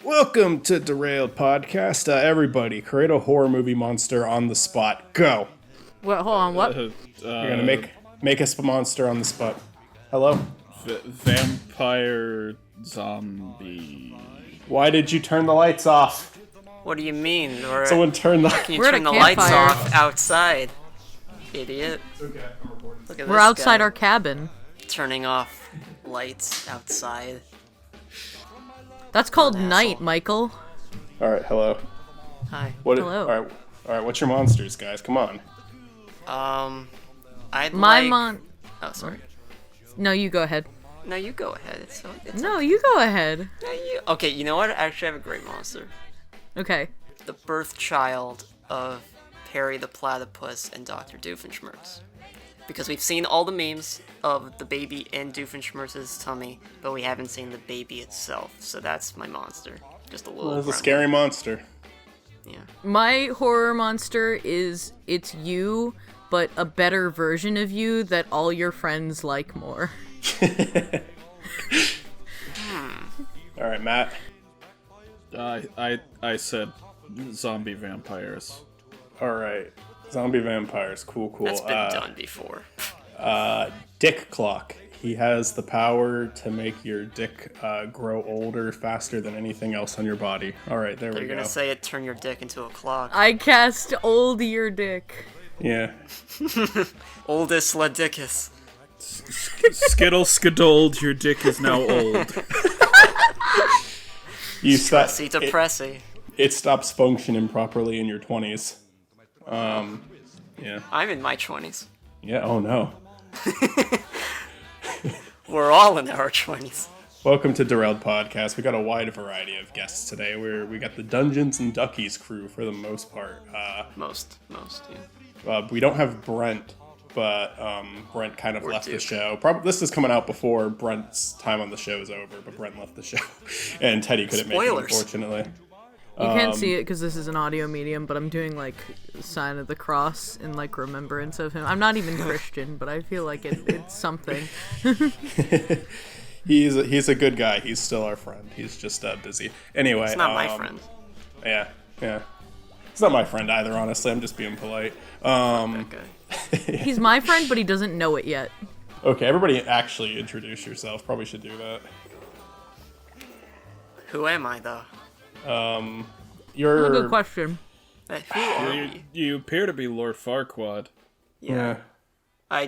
Welcome to DeRailed Podcast. Everybody, create a horror movie monster on the spot. Go. What? Hold on. What? You're gonna make us a monster on the spot. Hello. Vampire zombie. Why did you turn the lights off? What do you mean? Someone turn the. Can you We're turn at the a lights campfire. off outside, idiot? Okay, I'm recording. Look at We're this outside guy our cabin. turning off lights outside. That's called An night, asshole. Michael. All right, hello. Hi. Hello. All right. What's your monsters, guys? Come on. I'd My like. Oh, sorry. No, you go ahead. No, you go ahead. It's No, you go ahead. No, you. Okay, you know what? I actually have a great monster. Okay. The birth child of Perry the Platypus and Dr. Doofenshmirtz. Because we've seen all the memes of the baby in Doofenshmirtz's tummy, but we haven't seen the baby itself. So that's my monster. Just a little. Well, it's a gremlin. scary monster. Yeah. My horror monster is it's you, but a better version of you that all your friends like more. All right, Matt. I said zombie vampires. All right. Zombie vampires. Cool. That's been done before. Dick Clock. He has the power to make your dick grow older faster than anything else on your body. All right, there we You're go. gonna say it turn your dick into a clock. I cast old your dick. Yeah. Oldest Ladicus. Skittle skidold, your dick is now old. You stop. Pressy to pressy. It stops functioning properly in your 20s. Yeah. I'm in my 20s. Yeah. Oh no. We're all in our 20s. Welcome to DeRailed Podcast. We got a wide variety of guests today. We got the Dungeons and Duckies crew for the most part. Most, yeah. We don't have Brent, but Brent kind of left the Duke. show. This is coming out before Brent's time on the show is over, but Brent left the show, and Teddy couldn't make it, Spoilers. unfortunately. You can't see it because this is an audio medium, but I'm doing like sign of the cross in like remembrance of him. I'm not even Christian, but I feel like it's something. He's a good guy. He's still our friend. He's just busy. Anyway, It's not my friend. Yeah. It's not my friend either, honestly. I'm just being polite. That guy. He's my friend, but he doesn't know it yet. Okay, everybody actually introduce yourself. Probably should do that. Who am I, though? You're... That's a good question. Who are we? You appear to be Lord Farquaad. Yeah. I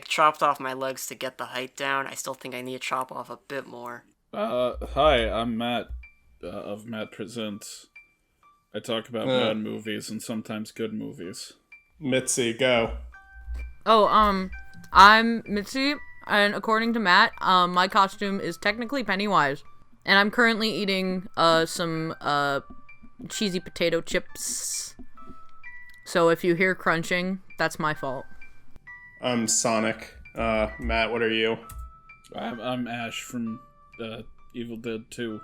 chopped off my legs to get the height down. I still think I need to chop off a bit more. Hi, I'm Matt of Matt Presents. I talk about bad movies and sometimes good movies. Mitzy, go. Oh, I'm Mitzy, and according to Matt, my costume is technically Pennywise. And I'm currently eating some cheesy potato chips. So if you hear crunching, that's my fault. I'm Sonic. Matt, what are you? I'm Ash from Evil Dead 2.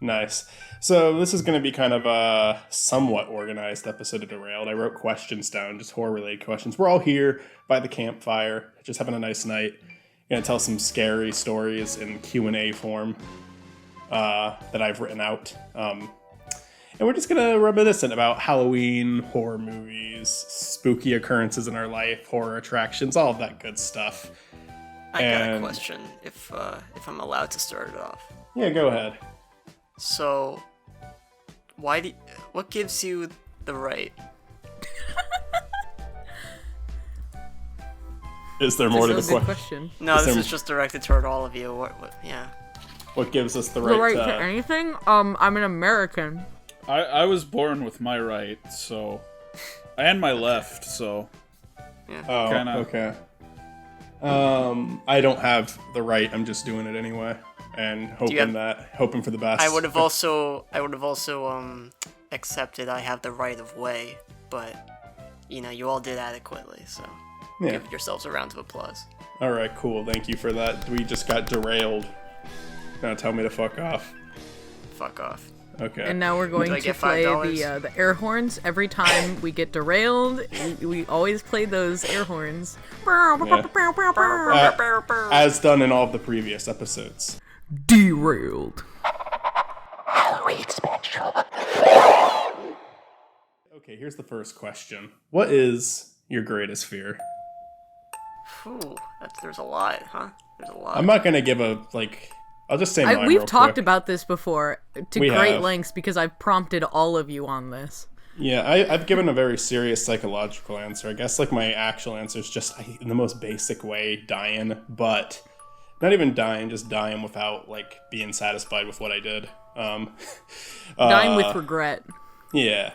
Nice. So this is going to be kind of a somewhat organized episode of Derailed. I wrote questions down, just horror-related questions. We're all here by the campfire, just having a nice night. Going to tell some scary stories in Q&A form that I've written out. And we're just going to reminisce about Halloween, horror movies, spooky occurrences in our life, horror attractions, all of that good stuff. I got a question, if I'm allowed to start it off. Yeah, go ahead. So, what gives you the right? Is there more to the That's a good question? question. No, Is this there- is just directed toward all of you. Yeah. What gives us the The right right to anything? I'm an American. I was born with my right, so... And my left, so... Oh, Kinda. okay. I don't have the right. I'm just doing it anyway, and hoping for the best. I would have also accepted I have the right of way, but you all did adequately, so Yeah. give yourselves a round of applause. All right, cool. Thank you for that. We just got derailed. Now tell me to fuck off. Fuck off. Okay. And now we're going Do I to get play $5? the air horns. Every time we get derailed, we always play those air horns. As done in all of the previous episodes. Derailed. Okay, here's the first question. What is your greatest fear? Ooh, there's a lot, huh? There's a lot. I'm not gonna give I'll just say mine We've real talked quick. about this before to We great have. lengths because I've prompted all of you on this. Yeah, I've given a very serious psychological answer. I guess like my actual answer is just in the most basic way, dying, but not even dying, just dying without like being satisfied with what I did. Dying with regret. Yeah.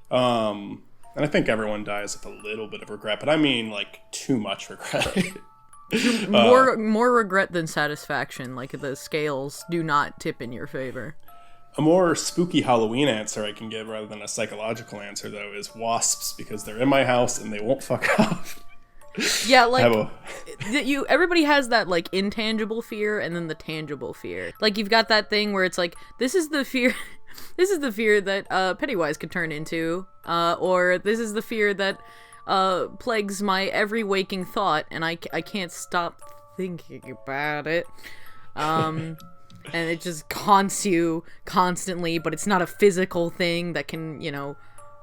And I think everyone dies with a little bit of regret, but I mean like too much regret. More regret than satisfaction. Like the scales do not tip in your favor. A more spooky Halloween answer I can give rather than a psychological answer though is wasps because they're in my house and they won't fuck off. Yeah, like everybody has that like intangible fear and then the tangible fear. Like you've got that thing where it's like this is the fear this is the fear that Pennywise could turn into, or this is the fear that plagues my every waking thought and I can't stop thinking about it. And it just haunts you constantly, but it's not a physical thing that can,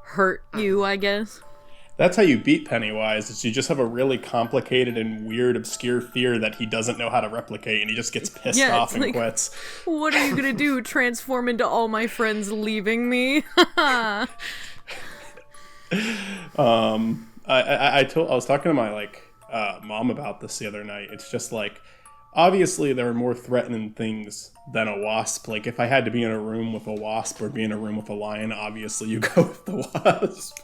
hurt you, I guess. That's how you beat Pennywise, is you just have a really complicated and weird, obscure fear that he doesn't know how to replicate, and he just gets pissed off and quits. What are you gonna do? Transform into all my friends leaving me? I was talking to my mom about this the other night. It's just like, obviously there are more threatening things than a wasp. Like if I had to be in a room with a wasp or be in a room with a lion, obviously you go with the wasp.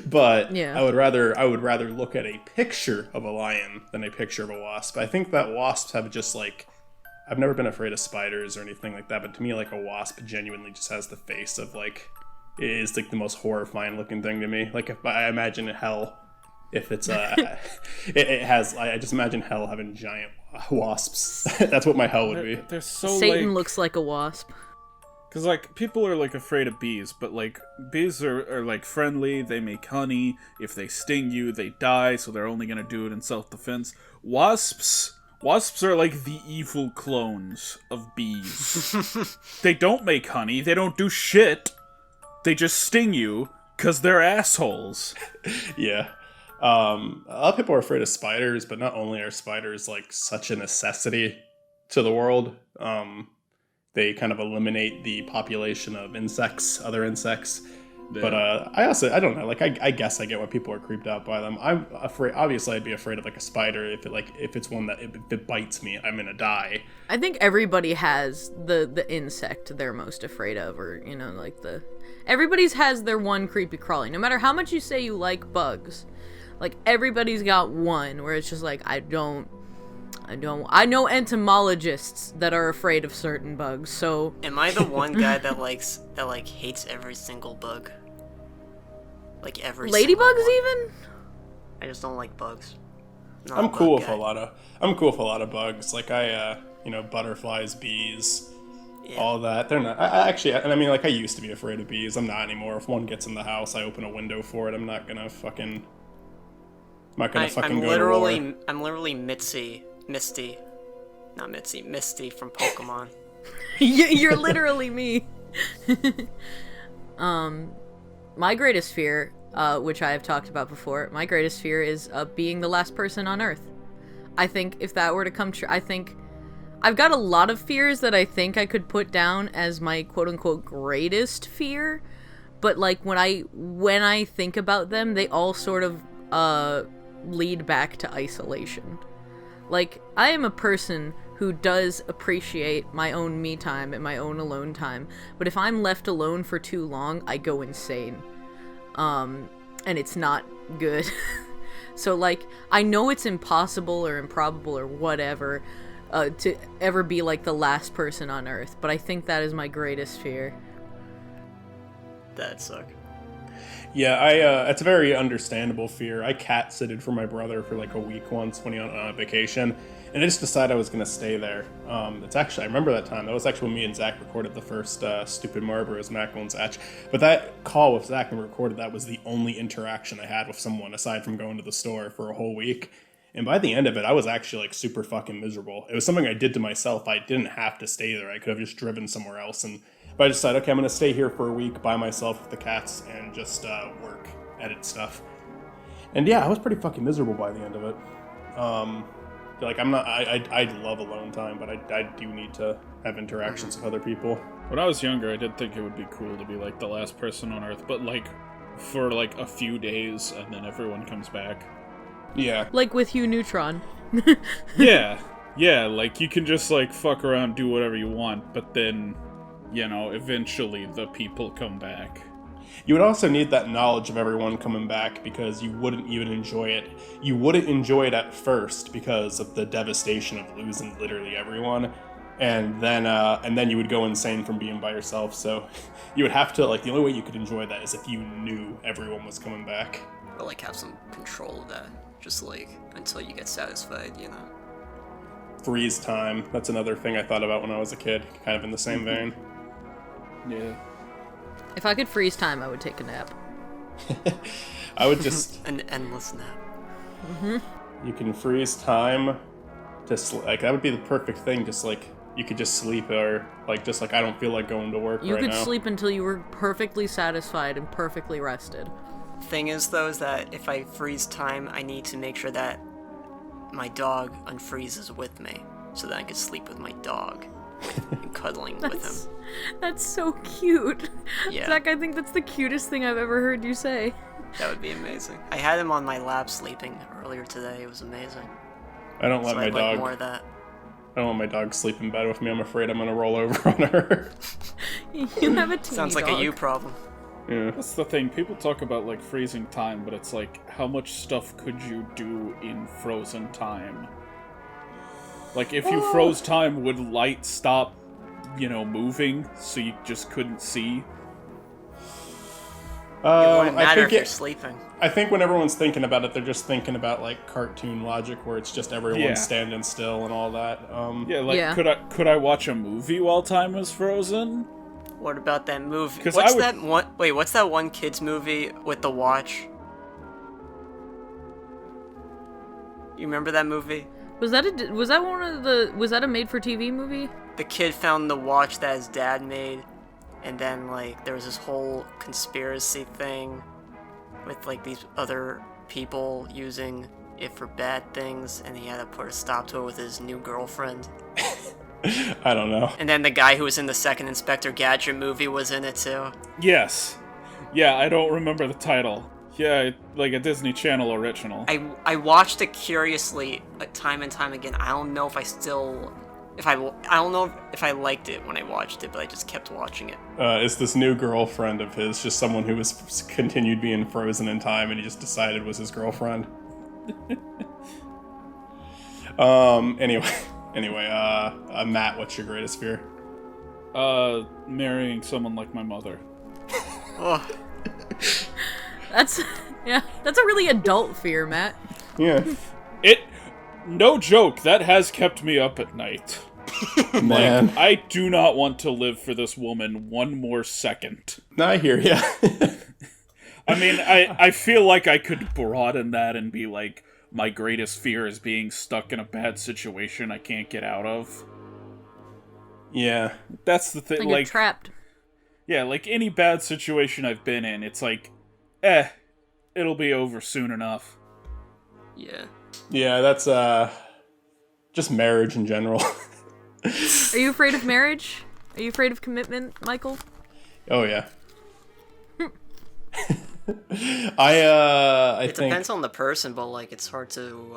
But yeah. I would rather look at a picture of a lion than a picture of a wasp. I think that wasps have just like, I've never been afraid of spiders or anything like that, but to me like a wasp genuinely just has the face of like, it is like the most horrifying looking thing to me. Like if I imagine hell, if it's it has, I just imagine hell having giant wasps. That's what my hell would be. They're so Satan looks like a wasp. Because, like, people are, like, afraid of bees, but, like, bees are, like, friendly, they make honey, if they sting you, they die, so they're only gonna do it in self-defense. Wasps are, like, the evil clones of bees. They don't make honey, they don't do shit, they just sting you, because they're assholes. Yeah. A lot of people are afraid of spiders, but not only are spiders, like, such a necessity to the world, they kind of eliminate the population of other insects. Yeah. But I don't know, like I guess I get why people are creeped out by them. I'm afraid, obviously I'd be afraid of like a spider if it's one that if it bites me, I'm gonna die. I think everybody has the insect they're most afraid of, or everybody's has their one creepy crawly. No matter how much you say you like bugs, like everybody's got one where it's just like I know entomologists that are afraid of certain bugs, so... Am I the one guy that hates every single bug? Like, every Ladybugs, single one. even? I just don't like bugs. I'm cool with a lot of bugs. Like, butterflies, bees, all that. They're not... I used to be afraid of bees. I'm not anymore. If one gets in the house, I open a window for it. I'm not gonna fucking... go to war. I'm literally Misty from Pokemon. You're literally me. My greatest fear, which I have talked about before, my greatest fear is being the last person on Earth. I think if that were to come true, I think I've got a lot of fears that I think I could put down as my quote-unquote greatest fear, but like when I think about them, they all sort of lead back to isolation. Like, I am a person who does appreciate my own me time and my own alone time, but if I'm left alone for too long, I go insane. And it's not good. So, like, I know it's impossible or improbable or whatever to ever be, like, the last person on Earth, but I think that is my greatest fear. That'd suck. Yeah, it's a very understandable fear. I cat-sitted for my brother for like a week once when he went on vacation, and I just decided I was going to stay there. I remember that time. That was actually when me and Zach recorded the first Stupid Marber as Makal and Zatch. But that call with Zach when we recorded that was the only interaction I had with someone aside from going to the store for a whole week. And by the end of it, I was actually like super fucking miserable. It was something I did to myself. I didn't have to stay there. I could have just driven somewhere else and But I decided, okay, I'm going to stay here for a week by myself with the cats and just work, edit stuff. And yeah, I was pretty fucking miserable by the end of it. Like, I love alone time, but I do need to have interactions with other people. When I was younger, I did think it would be cool to be, like, the last person on Earth, but, like, for, like, a few days, and then everyone comes back. Yeah. Like with Hugh Neutron. Yeah, like, you can just, like, fuck around, do whatever you want, but then, you know, eventually the people come back. You would also need that knowledge of everyone coming back because you wouldn't even enjoy it. You wouldn't enjoy it at first because of the devastation of losing literally everyone. And then you would go insane from being by yourself. So you would have to, like, the only way you could enjoy that is if you knew everyone was coming back. Or like have some control of that. Just like until you get satisfied, you know. Freeze time. That's another thing I thought about when I was a kid, kind of in the same vein. Yeah. If I could freeze time, I would take a nap. I would just... An endless nap. You can freeze time to like, that would be the perfect thing, just like, you could just sleep or, like, just like, I don't feel like going to work You right could now. sleep until you were perfectly satisfied and perfectly rested. Thing is, though, is that if I freeze time, I need to make sure that my dog unfreezes with me, so that I can sleep with my dog and cuddling with him. That's so cute. Yeah. Zach, I think that's the cutest thing I've ever heard you say. That would be amazing. I had him on my lap sleeping earlier today. It was amazing. I don't let So my I'd dog... like more of that. I don't let my dog sleep in bed with me. I'm afraid I'm gonna roll over on her. You have a teeny Sounds like dog. a you problem. Yeah. That's the thing, people talk about, like, freezing time, but it's like, how much stuff could you do in frozen time? Like, if you froze time, would light stop, you know, moving, so you just couldn't see? It wouldn't I matter think if you're sleeping. I think when everyone's thinking about it, they're just thinking about, like, cartoon logic where it's just everyone Yeah. standing still and all that. Yeah, like, Yeah. could I watch a movie while time was frozen? What about that movie? 'Cause What's I would- that one? Wait, what's that one kids movie with the watch? You remember that movie? Was that a made-for-TV movie? The kid found the watch that his dad made, and then like there was this whole conspiracy thing with like these other people using it for bad things, and he had to put a stop to it with his new girlfriend. I don't know. And then the guy who was in the second Inspector Gadget movie was in it too. Yes. Yeah, I don't remember the title. Yeah, like a Disney Channel original. I watched it curiously time and time again. I don't know if I don't know if I liked it when I watched it, but I just kept watching it. Is this new girlfriend of his just someone who was continued being frozen in time and he just decided was his girlfriend? Anyway, Matt, what's your greatest fear? Marrying someone like my mother. Oh, That's a really adult fear, Matt. Yeah. No joke, that has kept me up at night. Man. I do not want to live for this woman one more second. No, I hear ya. I mean, I feel like I could broaden that and be like, my greatest fear is being stuck in a bad situation I can't get out of. Yeah. That's the thing, Like, like... you're trapped. Yeah, like any bad situation I've been in, it's like, it'll be over soon enough. yeah. Yeah, that's, just marriage in general. Are you afraid of marriage? Are you afraid of commitment, Michael? Oh, yeah. I It think... depends on the person, but like it's hard to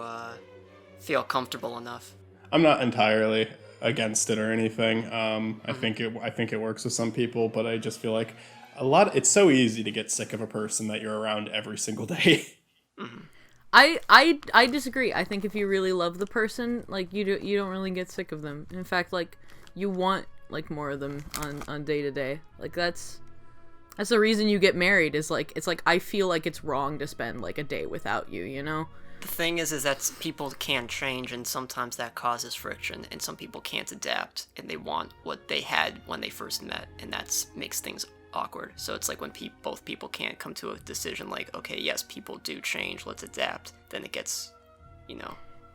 feel comfortable enough. I'm not entirely against it or anything. I think it works with some people, but I just feel like it's so easy to get sick of a person that you're around every single day. I disagree. I think if you really love the person, like you don't really get sick of them. In fact, like you want like more of them on day to day. Like that's the reason you get married is like it's like I feel like it's wrong to spend like a day without you, you know? The thing is that people can change, and sometimes that causes friction, and some people can't adapt, and they want what they had when they first met, and that makes things awkward. So it's like when both people can't come to a decision like, okay, yes, people do change, let's adapt, then it gets,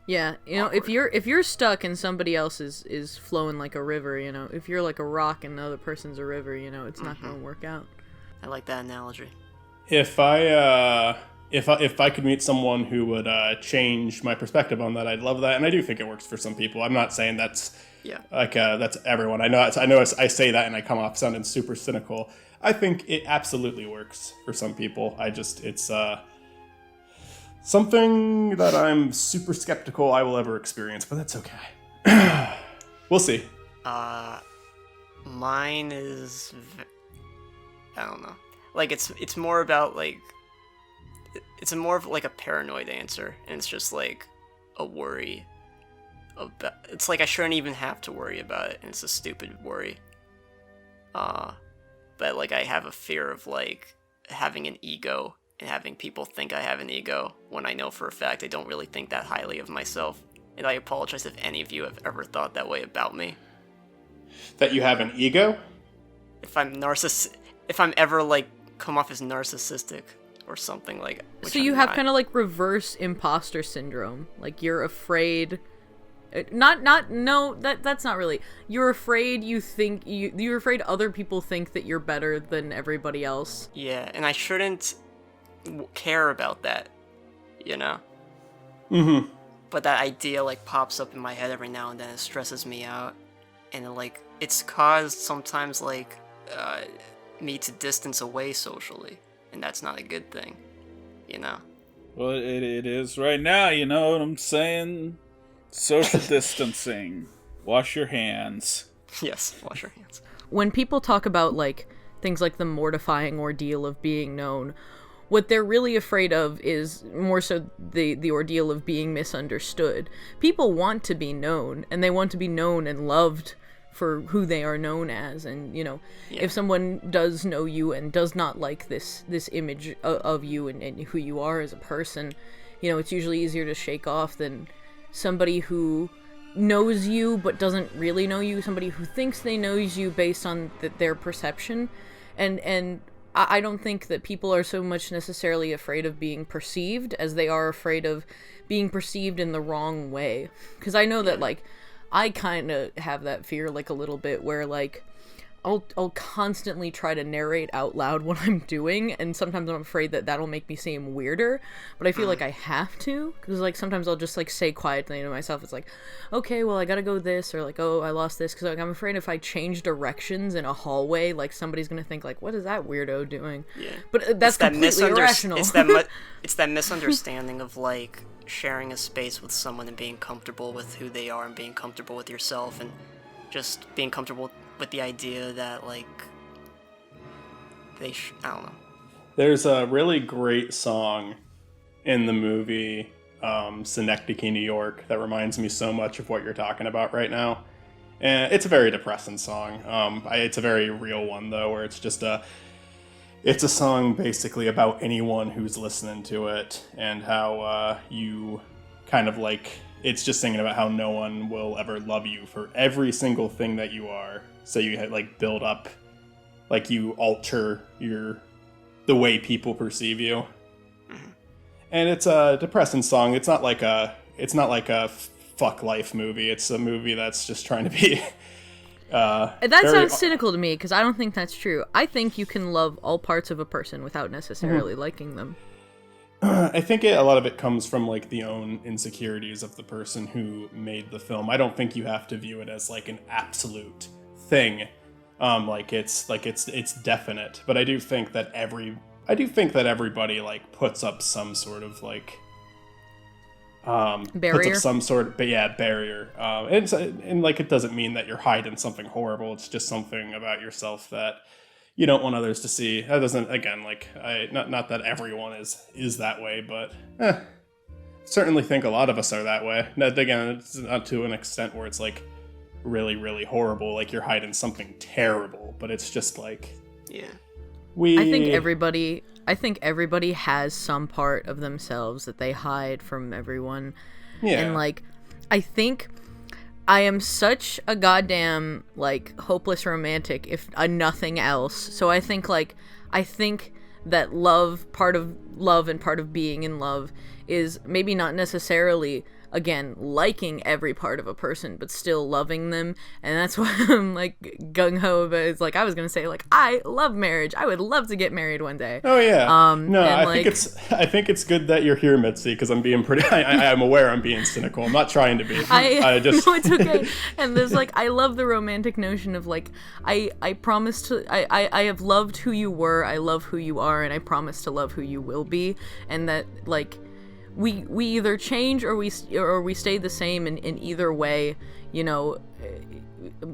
Yeah, if you're stuck and somebody else is flowing like a river, if you're like a rock and the other person's a river, it's not going to work out. I like that analogy. If I could meet someone who would change my perspective on that, I'd love that, and I do think it works for some people. I'm not saying that's that's everyone. I know I say that and I come off sounding super cynical. I think it absolutely works for some people. It's something that I'm super skeptical I will ever experience, but that's okay. We'll see. Mine is, I don't know. Like it's more about like. It's more of like a paranoid answer, and it's just like a worry about. It's like I shouldn't even have to worry about it, and it's a stupid worry. But like I have a fear of like having an ego and having people think I have an ego when I know for a fact I don't really think that highly of myself. And I apologize if any of you have ever thought that way about me. That you have an ego? If I'm ever like come off as narcissistic. Or something like. So you have kind of like reverse imposter syndrome. Like you're afraid. That's not really. You're afraid you're afraid other people think that you're better than everybody else. Yeah, and I shouldn't care about that, Mm-hmm. But that idea like pops up in my head every now and then. It stresses me out, and like it's caused sometimes like me to distance away socially. And that's not a good thing, Well, it is right now, you know what I'm saying? Social distancing. Wash your hands. Yes, wash your hands. When people talk about, like, things like the mortifying ordeal of being known, what they're really afraid of is more so the ordeal of being misunderstood. People want to be known, and they want to be known and loved for who they are known as, and if someone does know you and does not like this image of you and who you are as a person, it's usually easier to shake off than somebody who knows you but doesn't really know you, somebody who thinks they knows you based on their perception, and I don't think that people are so much necessarily afraid of being perceived as they are afraid of being perceived in the wrong way, because I know that like I kind of have that fear, like, a little bit, where, like, I'll constantly try to narrate out loud what I'm doing, and sometimes I'm afraid that that'll make me seem weirder, but I feel like I have to, because, like, sometimes I'll just, like, say quietly to myself, it's like, okay, well, I gotta go this, or, like, oh, I lost this, because, like, I'm afraid if I change directions in a hallway, like, somebody's gonna think, like, what is that weirdo doing? Yeah. But that's completely irrational. It's that misunderstanding of, like, sharing a space with someone and being comfortable with who they are and being comfortable with yourself and just being comfortable with the idea that, like, I don't know. There's a really great song in the movie Synecdoche, New York that reminds me so much of what you're talking about right now. And it's a very depressing song. It's a very real one, though, where it's just it's a song basically about anyone who's listening to it and how you kind of like, it's just singing about how no one will ever love you for every single thing that you are. So you like build up, like you alter the way people perceive you. And it's a depressing song. It's not like a fuck life movie. It's a movie that's just trying to be that sounds cynical to me, because I don't think that's true. I think you can love all parts of a person without necessarily liking them. I think a lot of it comes from like the own insecurities of the person who made the film. I don't think you have to view it as like an absolute thing. It's definite, but I do think that everybody like puts up some sort of like barrier. Puts up some sort of barrier. And like it doesn't mean that you're hiding something horrible. It's just something about yourself that you don't want others to see. That doesn't, again, like not that everyone is that way, but certainly think a lot of us are that way. Again, it's not to an extent where it's like really, really horrible, like you're hiding something terrible, but it's just like I think everybody has some part of themselves that they hide from everyone. Yeah. And like I think I am such a goddamn like hopeless romantic if nothing else. So I think that part of love and part of being in love is maybe not necessarily again, liking every part of a person, but still loving them. And that's why I'm like gung-ho about it. It's like, I was going to say, like, I love marriage. I would love to get married one day. Oh yeah. No, I think it's good that you're here, Mitzi, because I'm being pretty. I'm aware I'm being cynical. I'm not trying to be. I just. No, it's okay. And there's like, I love the romantic notion of like, I promise to. I have loved who you were. I love who you are, and I promise to love who you will be. And that like, we either change or we stay the same in either way. You know,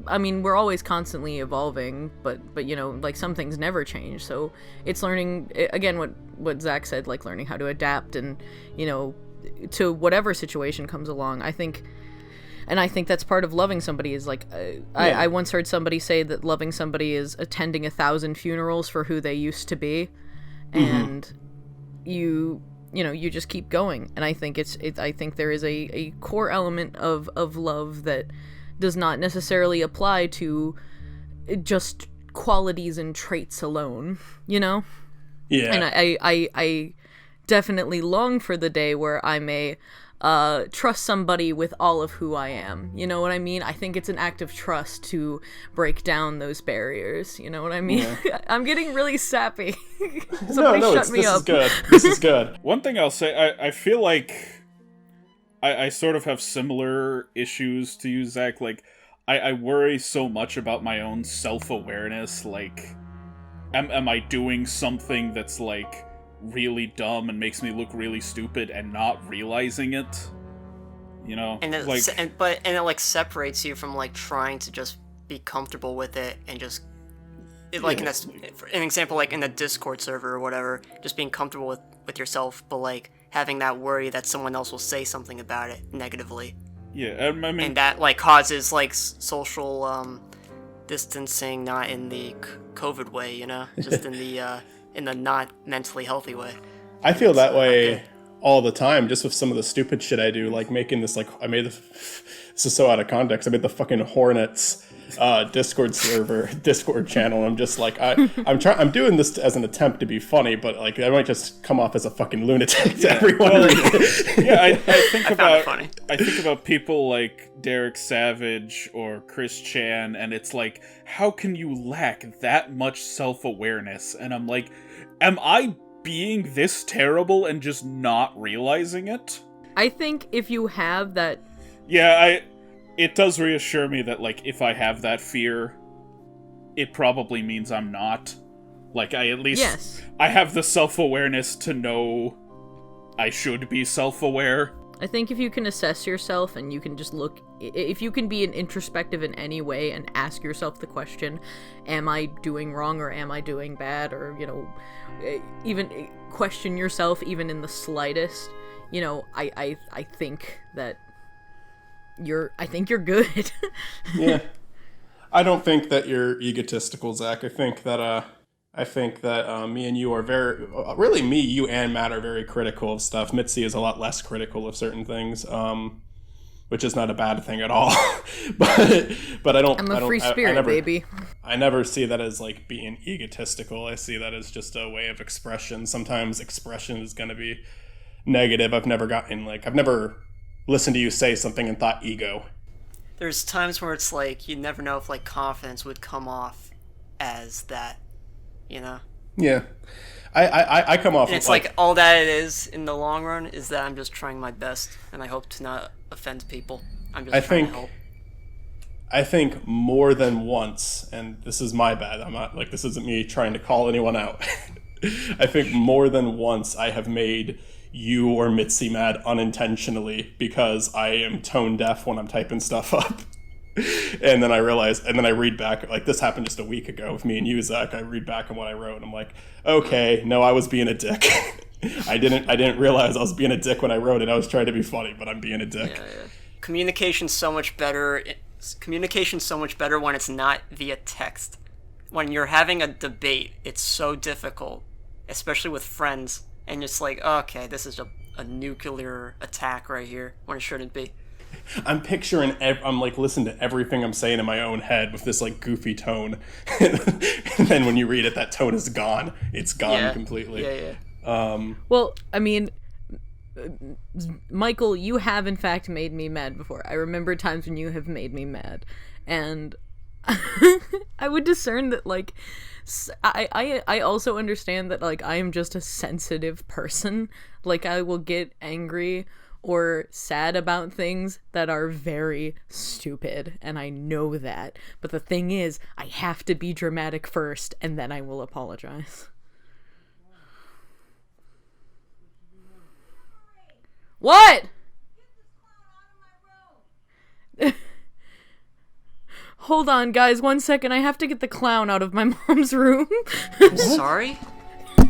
I mean, we're always constantly evolving, but you know, like, some things never change. So it's learning, again, what Zach said, like, learning how to adapt and, you know, to whatever situation comes along. I think that's part of loving somebody is like, I once heard somebody say that loving somebody is attending 1,000 funerals for who they used to be, and you know, you just keep going. And I think I think there is a core element of love that does not necessarily apply to just qualities and traits alone, you know? Yeah. And I definitely long for the day where I may trust somebody with all of who I am. You know what I mean? I think it's an act of trust to break down those barriers. You know what I mean? Yeah. I'm getting really sappy. Somebody shut me up. This is good. One thing I'll say, I feel like I sort of have similar issues to you, Zach. Like, I worry so much about my own self-awareness. Like, am I doing something that's, like, really dumb and makes me look really stupid and not realizing it? You know? And it, like, it, like, separates you from, like, trying to just be comfortable with it and just... like, for an example, like, in a Discord server or whatever, just being comfortable with yourself, but, like, having that worry that someone else will say something about it negatively. Yeah, I mean... And that, like, causes, like, social, distancing, not in the COVID way, you know? Just in the not mentally healthy way. I feel that way all the time, just with some of the stupid shit I do, like making this, like, this is so out of context, I made the fucking Hornets Discord channel. I'm just like, I'm doing this as an attempt to be funny, but like, I might just come off as a fucking lunatic to everyone. I think about people like Derek Savage or Chris Chan, and it's like, how can you lack that much self-awareness? And I'm like, am I being this terrible and just not realizing it? I think if you have that... Yeah, it does reassure me that, like, if I have that fear, it probably means I'm not. Like, I at least... Yes. I have the self-awareness to know I should be self-aware. I think if you can assess yourself and you can just look... If you can be introspective in any way and ask yourself the question, am I doing wrong or am I doing bad? Or, you know, even question yourself even in the slightest, you know, I think that... I think you're good. Yeah. I don't think that you're egotistical, Zach. I think that me and you are very, really me, you and Matt are very critical of stuff. Mitzi is a lot less critical of certain things, which is not a bad thing at all. but I don't. I'm a free spirit, baby. I never see that as like being egotistical. I see that as just a way of expression. Sometimes expression is going to be negative. I've never listened to you say something and thought ego. There's times where it's like, you never know if, like, confidence would come off as that, you know? Yeah. I come off... And it's like all that it is in the long run is that I'm just trying my best, and I hope to not offend people. I'm just trying to help. I think more than once, and this is my bad, I'm not, like, this isn't me trying to call anyone out. I think more than once I have made you or Mitzy mad unintentionally because I am tone deaf when I'm typing stuff up. And then I realize, and then I read back, like, this happened just a week ago with me and you, Zach. I read back on what I wrote and I'm like, okay, no, I was being a dick. I didn't realize I was being a dick when I wrote it. I was trying to be funny, but I'm being a dick. Yeah. Communication's so much better when it's not via text. When you're having a debate, it's so difficult, especially with friends. And it's like, okay, this is a nuclear attack right here, when it shouldn't be. I'm picturing, I'm like listening to everything I'm saying in my own head with this like goofy tone. And then when you read it, that tone is gone. It's gone completely. Yeah. Well, I mean, Michael, you have in fact made me mad before. I remember times when you have made me mad, and I would discern that, like, I also understand that, like, I am just a sensitive person. Like, I will get angry or sad about things that are very stupid, and I know that. But the thing is, I have to be dramatic first, and then I will apologize. What? Hold on, guys, 1 second. I have to get the clown out of my mom's room. Sorry?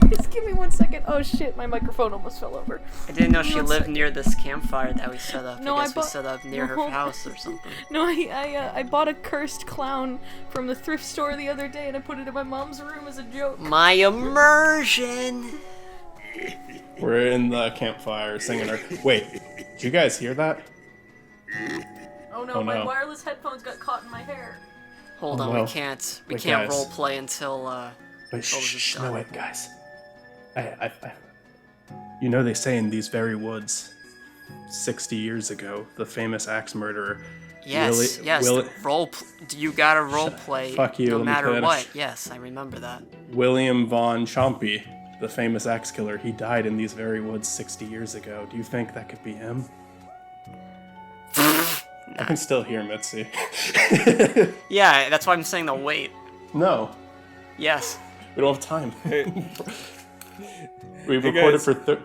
Just give me 1 second. Oh shit, my microphone almost fell over. I didn't know she lived near this campfire that we set up. No, I guess I we set up near her house or something. No, I bought a cursed clown from the thrift store the other day, and I put it in my mom's room as a joke. My immersion! We're in the campfire singing our... Wait, did you guys hear that? Oh no, Oh, my no. wireless headphones got caught in my hair. Hold on, no. we can't Wait, can't guys. roleplay until Wait, this is shh, done. no, wait, guys. I, you know they say in these very woods, 60 years ago, the famous axe murderer... Yes, you gotta roleplay Fuck you, no let me matter finish. what. Yes, I remember that. William Von Chompy, the famous axe killer, he died in these very woods 60 years ago. Do you think that could be him? I can still hear Mitzi. Yeah, that's why I'm saying the wait. No, Yes. we don't have time. We've Hey, recorded guys. for...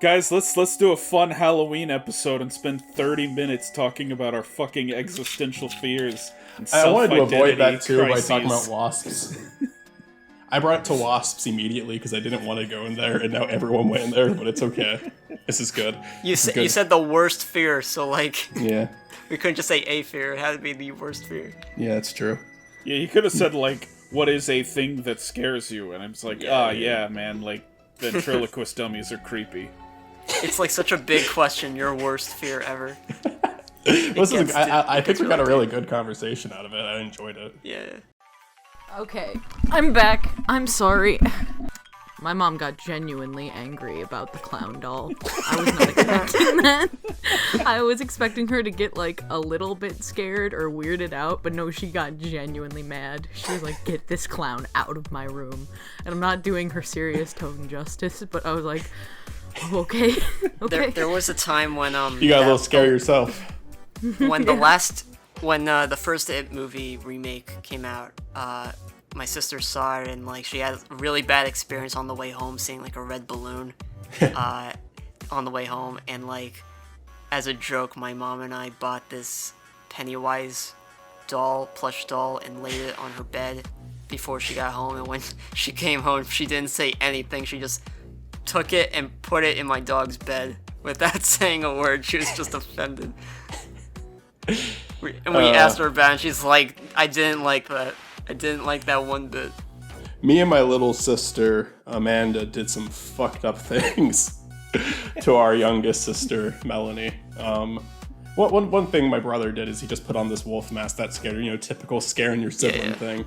Guys, let's do a fun Halloween episode and spend 30 minutes talking about our fucking existential fears and I wanted to avoid that self-identity too by crises. talking about wasps. I brought it to wasps immediately because I didn't want to go in there, and now everyone went in there, but it's okay. This is good. You This is said you good. said the worst fear, so like Yeah, we couldn't just say a fear. It had to be the worst fear. yeah, that's true. Yeah, you could have said, like, what is a thing that scares you? And I'm just like, yeah, man, like, ventriloquist dummies are creepy. It's like such a big question. Your worst fear ever. This is gets I think gets we got a really really good conversation out of it. I enjoyed it. Yeah. Okay, I'm back. I'm sorry. My mom got genuinely angry about the clown doll. I was not expecting that. I was expecting her to get, like, a little bit scared or weirded out, but no, she got genuinely mad. She was like, get this clown out of my room. And I'm not doing her serious tone justice, but I was like, oh, okay. Okay. There was a time when You got a little scary yourself. when the first It movie remake came out, my sister saw it and like she had a really bad experience on the way home, seeing like a red balloon on the way home, and like as a joke, my mom and I bought this Pennywise plush doll, and laid it on her bed before she got home. And when she came home, she didn't say anything. She just took it and put it in my dog's bed without saying a word. She was just offended. We asked her about it, and she's like, I didn't like that. I didn't like that one bit. Me and my little sister Amanda did some fucked up things to our youngest sister Melanie. One thing my brother did is he just put on this wolf mask that scared her, you know, typical scaring your sibling thing.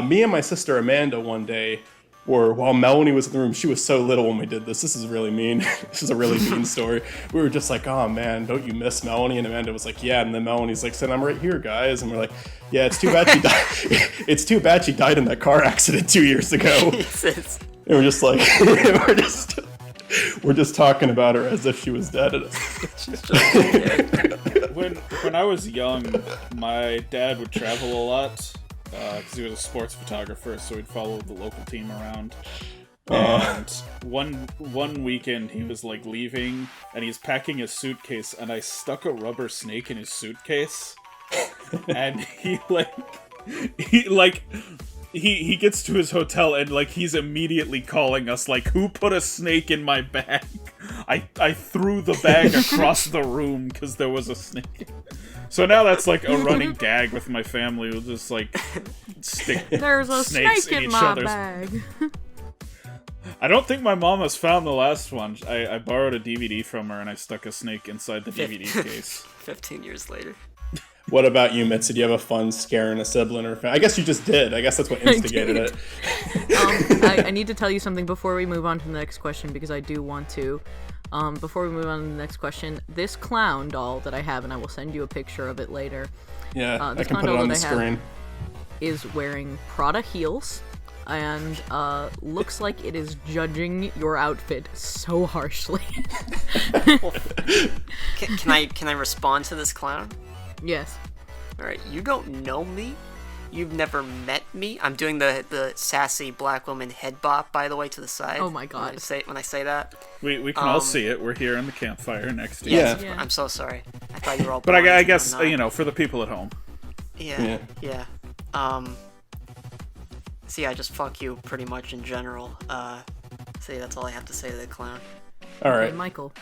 Me and my sister Amanda one day, while Melanie was in the room, she was so little when we did this. This is really mean. This is a really mean story. We were just like, oh man, don't you miss Melanie? And Amanda was like, yeah. And then Melanie's like, said, I'm right here, guys. And we're like, yeah, it's too bad she died. It's too bad she died in that car accident 2 years ago. Jesus. And we're just like, we're just talking about her as if she was dead. When I was young, my dad would travel a lot because he was a sports photographer, so he'd follow the local team around. And one weekend, he was like leaving, and he's packing his suitcase, and I stuck a rubber snake in his suitcase, and he gets to his hotel, and like he's immediately calling us like, who put a snake in my bag? I threw the bag across the room because there was a snake. So now that's like a running gag with my family. We'll just like stick There's a snakes snake in each my other's. bag. I don't think my mom has found the last one. I borrowed a DVD from her and I stuck a snake inside the DVD case. 15 years later. What about you, Mitzi? Do you have a fun scaring a sibling or family? I guess you just did. I guess that's what instigated it. I need to tell you something before we move on to the next question, because I do want to. Before we move on to the next question, this clown doll that I have, and I will send you a picture of it later. Yeah, I this can clown put it doll on the that I have screen. is wearing Prada heels, and looks like it is judging your outfit so harshly. Can I respond to this clown? Yes. Alright, you don't know me? You've never met me? I'm doing the sassy black woman head bop, by the way, to the side. Oh my god. When I say that. We can all see it. We're here in the campfire next to you. Yeah. Yeah. I'm so sorry. I thought you were all But I blind, guess, I'm not. for the people at home. Yeah. So yeah, just fuck you pretty much in general. So yeah, that's all I have to say to the clown. All Hey, right. Michael.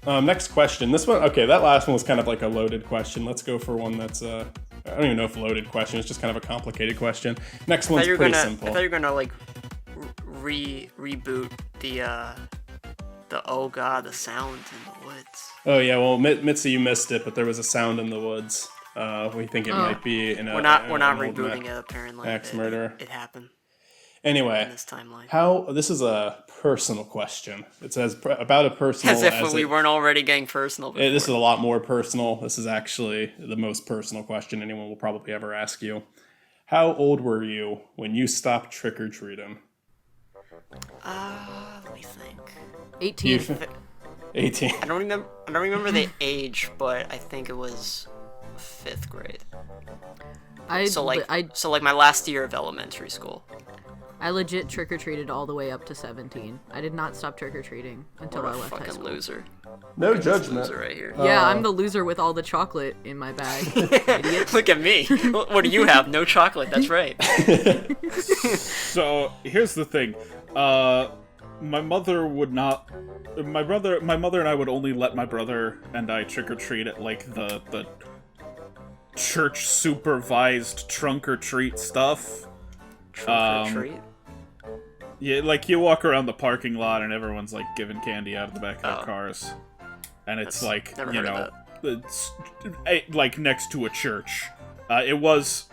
Next question. This one, okay, that last one was kind of like a loaded question. Let's go for one that's, I don't even know if loaded question. It's just kind of a complicated question. Next one's pretty simple. I thought you were gonna like reboot the oh god, the sound in the woods. Oh yeah, well, Mitzy, you missed it, but there was a sound in the woods. We think it might be in a. We're not an old rebooting it apparently. Axe murder. It happened Anyway, in this timeline. this is a personal question. It says about a personal. As if we weren't already getting personal before. This is a lot more personal. This is actually the most personal question anyone will probably ever ask you. How old were you when you stopped trick or treating? Let me think. 18. 18. I don't remember the age, but I think it was 5th grade. So like my last year of elementary school. I legit trick-or-treated all the way up to 17. I did not stop trick-or-treating until I left high Fucking school. loser. No This judgment. loser right here. Yeah, I'm the loser with all the chocolate in my bag. Idiot. Look at me. What do you have? No chocolate. That's right. So here's the thing. My mother would not. My mother and I would only let my brother and I trick or treat at like the church supervised trunk or treat stuff. Trunk or treat. Yeah, like you walk around the parking lot and everyone's like giving candy out of the back of their cars, and it's That's- like never you heard of know, it's like next to a church. It was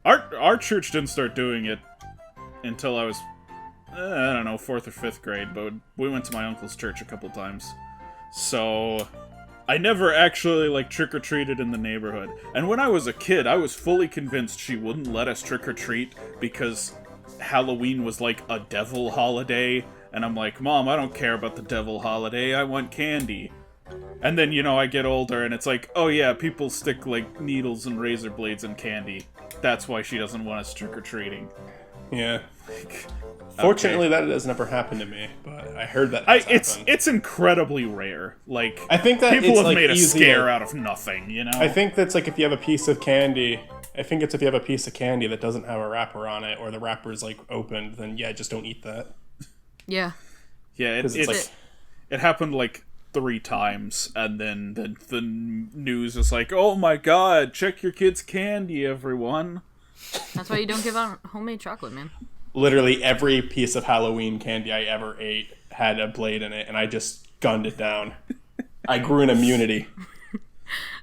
our church didn't start doing it until I was I don't know 4th or 5th grade, but we went to my uncle's church a couple times, so I never actually like trick or treated in the neighborhood. And when I was a kid, I was fully convinced she wouldn't let us trick or treat because Halloween was like a devil holiday, and I'm like, Mom, I don't care about the devil holiday, I want candy. And then, I get older, and it's like, oh yeah, people stick like needles and razor blades in candy. That's why she doesn't want us trick-or-treating. Yeah. Fortunately, that has never happened to me, but I heard that has happened. It's incredibly rare. Like, I think that people it's, have like, made a easy scare to- out of nothing, I think that's like if you have a piece of candy. I think it's if you have a piece of candy that doesn't have a wrapper on it, or the wrapper's like opened, then yeah, just don't eat that. Yeah. Yeah, 'Cause it's it happened like 3 times, and then the news is like, oh my god, check your kid's candy, everyone. That's why you don't give out homemade chocolate, man. Literally every piece of Halloween candy I ever ate had a blade in it, and I just gunned it down. I grew an immunity.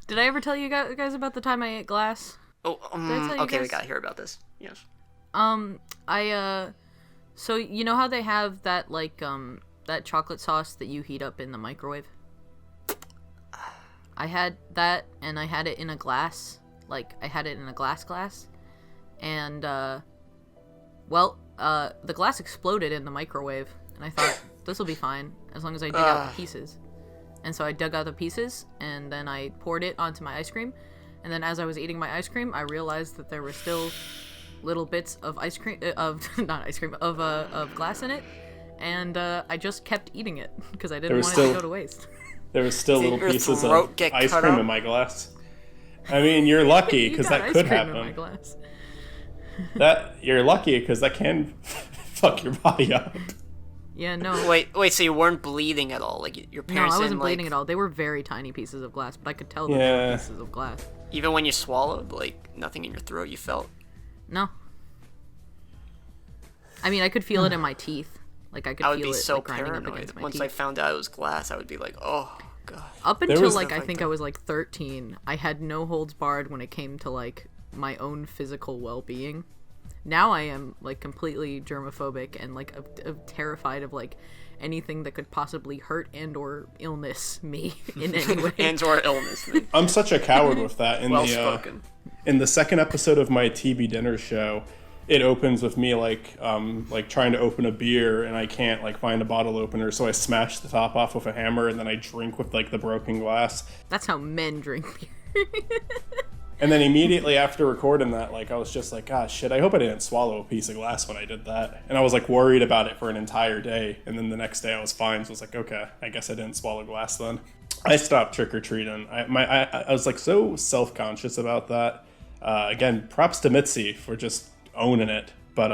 Did I ever tell you guys about the time I ate glass? Oh, Did I tell you okay, we guys? gotta hear about this. Yes. So you know how they have that, like, that chocolate sauce that you heat up in the microwave? I had that, and I had it in a glass. Like, I had it in a glass. And, the glass exploded in the microwave. And I thought, this will be fine, as long as I dig out the pieces. And so I dug out the pieces, and then I poured it onto my ice cream. And then as I was eating my ice cream, I realized that there were still little bits of ice cream, of glass in it. And I just kept eating it, because I didn't want it to go to waste. There was still Did little your pieces throat of get ice cut cream out? in my glass. I mean, you're lucky, You because got that ice could cream in my happen. glass. You're lucky, because that can fuck your body up. Yeah, no. Wait, so you weren't bleeding at all? Like your No, parents I didn't wasn't bleeding like, at all. They were very tiny pieces of glass, but I could tell that they Yeah. were pieces of glass. even when you swallowed, like nothing in your throat you felt. No. I mean, I could feel it in my teeth. Like, I could I would feel be it so like, grinding up paranoid. against my Once teeth. I found out it was glass, I would be like, oh god. Up There until, was like, stuff I like think that. I was, like, 13, I had no holds barred when it came to, like, my own physical well-being. Now I am like completely germophobic and like terrified of like anything that could possibly hurt and or illness me in any way. And or illness me. I'm such a coward with that. Well spoken. In the second episode of my TB dinner show, it opens with me like trying to open a beer and I can't like find a bottle opener, so I smash the top off with a hammer and then I drink with like the broken glass. That's how men drink beer. And then immediately after recording that, like, I was just like, gosh, shit, I hope I didn't swallow a piece of glass when I did that. And I was, like, worried about it for an entire day. And then the next day I was fine. So I was like, okay, I guess I didn't swallow glass then. I stopped trick-or-treating. I was, like, so self-conscious about that. Again, props to Mitzy for just owning it. But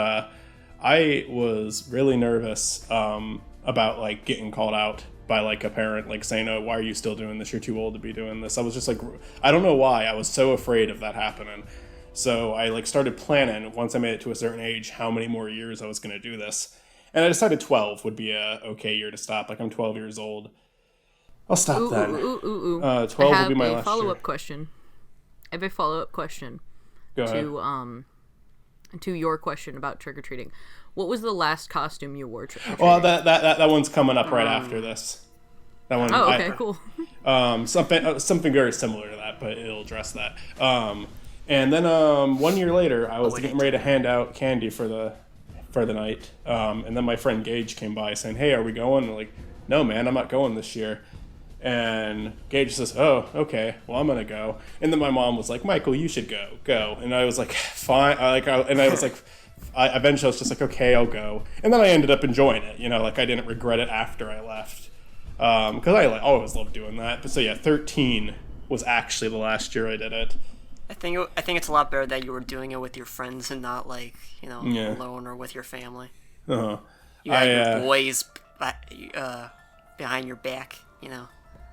I was really nervous about, like, getting called out by like a parent like saying, oh, why are you still doing this, you're too old to be doing this. I was just like, I don't know why I was so afraid of that happening. So I like started planning once I made it to a certain age how many more years I was going to do this, and I decided 12 would be a okay year to stop. Like, I'm 12 years old, I'll stop then. 12 will be my last follow-up question. I have a follow-up question. Go ahead. To your question about trick-or-treating. What was the last costume you wore trick-or-treating? Well, that one's coming up right after this. That one. Oh, okay, cool. Something very similar to that, but it'll address that. And then 1 year later, I was getting ready to hand out candy for the night. And then my friend Gage came by saying, "Hey, are we going?" And I'm like, "No, man, I'm not going this year." And Gage says, "Oh, okay, well, I'm gonna go." And then my mom was like, "Michael, you should go." And I was like, "Fine." Eventually I was just like, okay, I'll go. And then I ended up enjoying it, like I didn't regret it after I left. Because I always loved doing that. But so yeah, 13 was actually the last year I did it. I think it's a lot better that you were doing it with your friends and not like, alone or with your family. Uh-huh. You had your boys behind your back,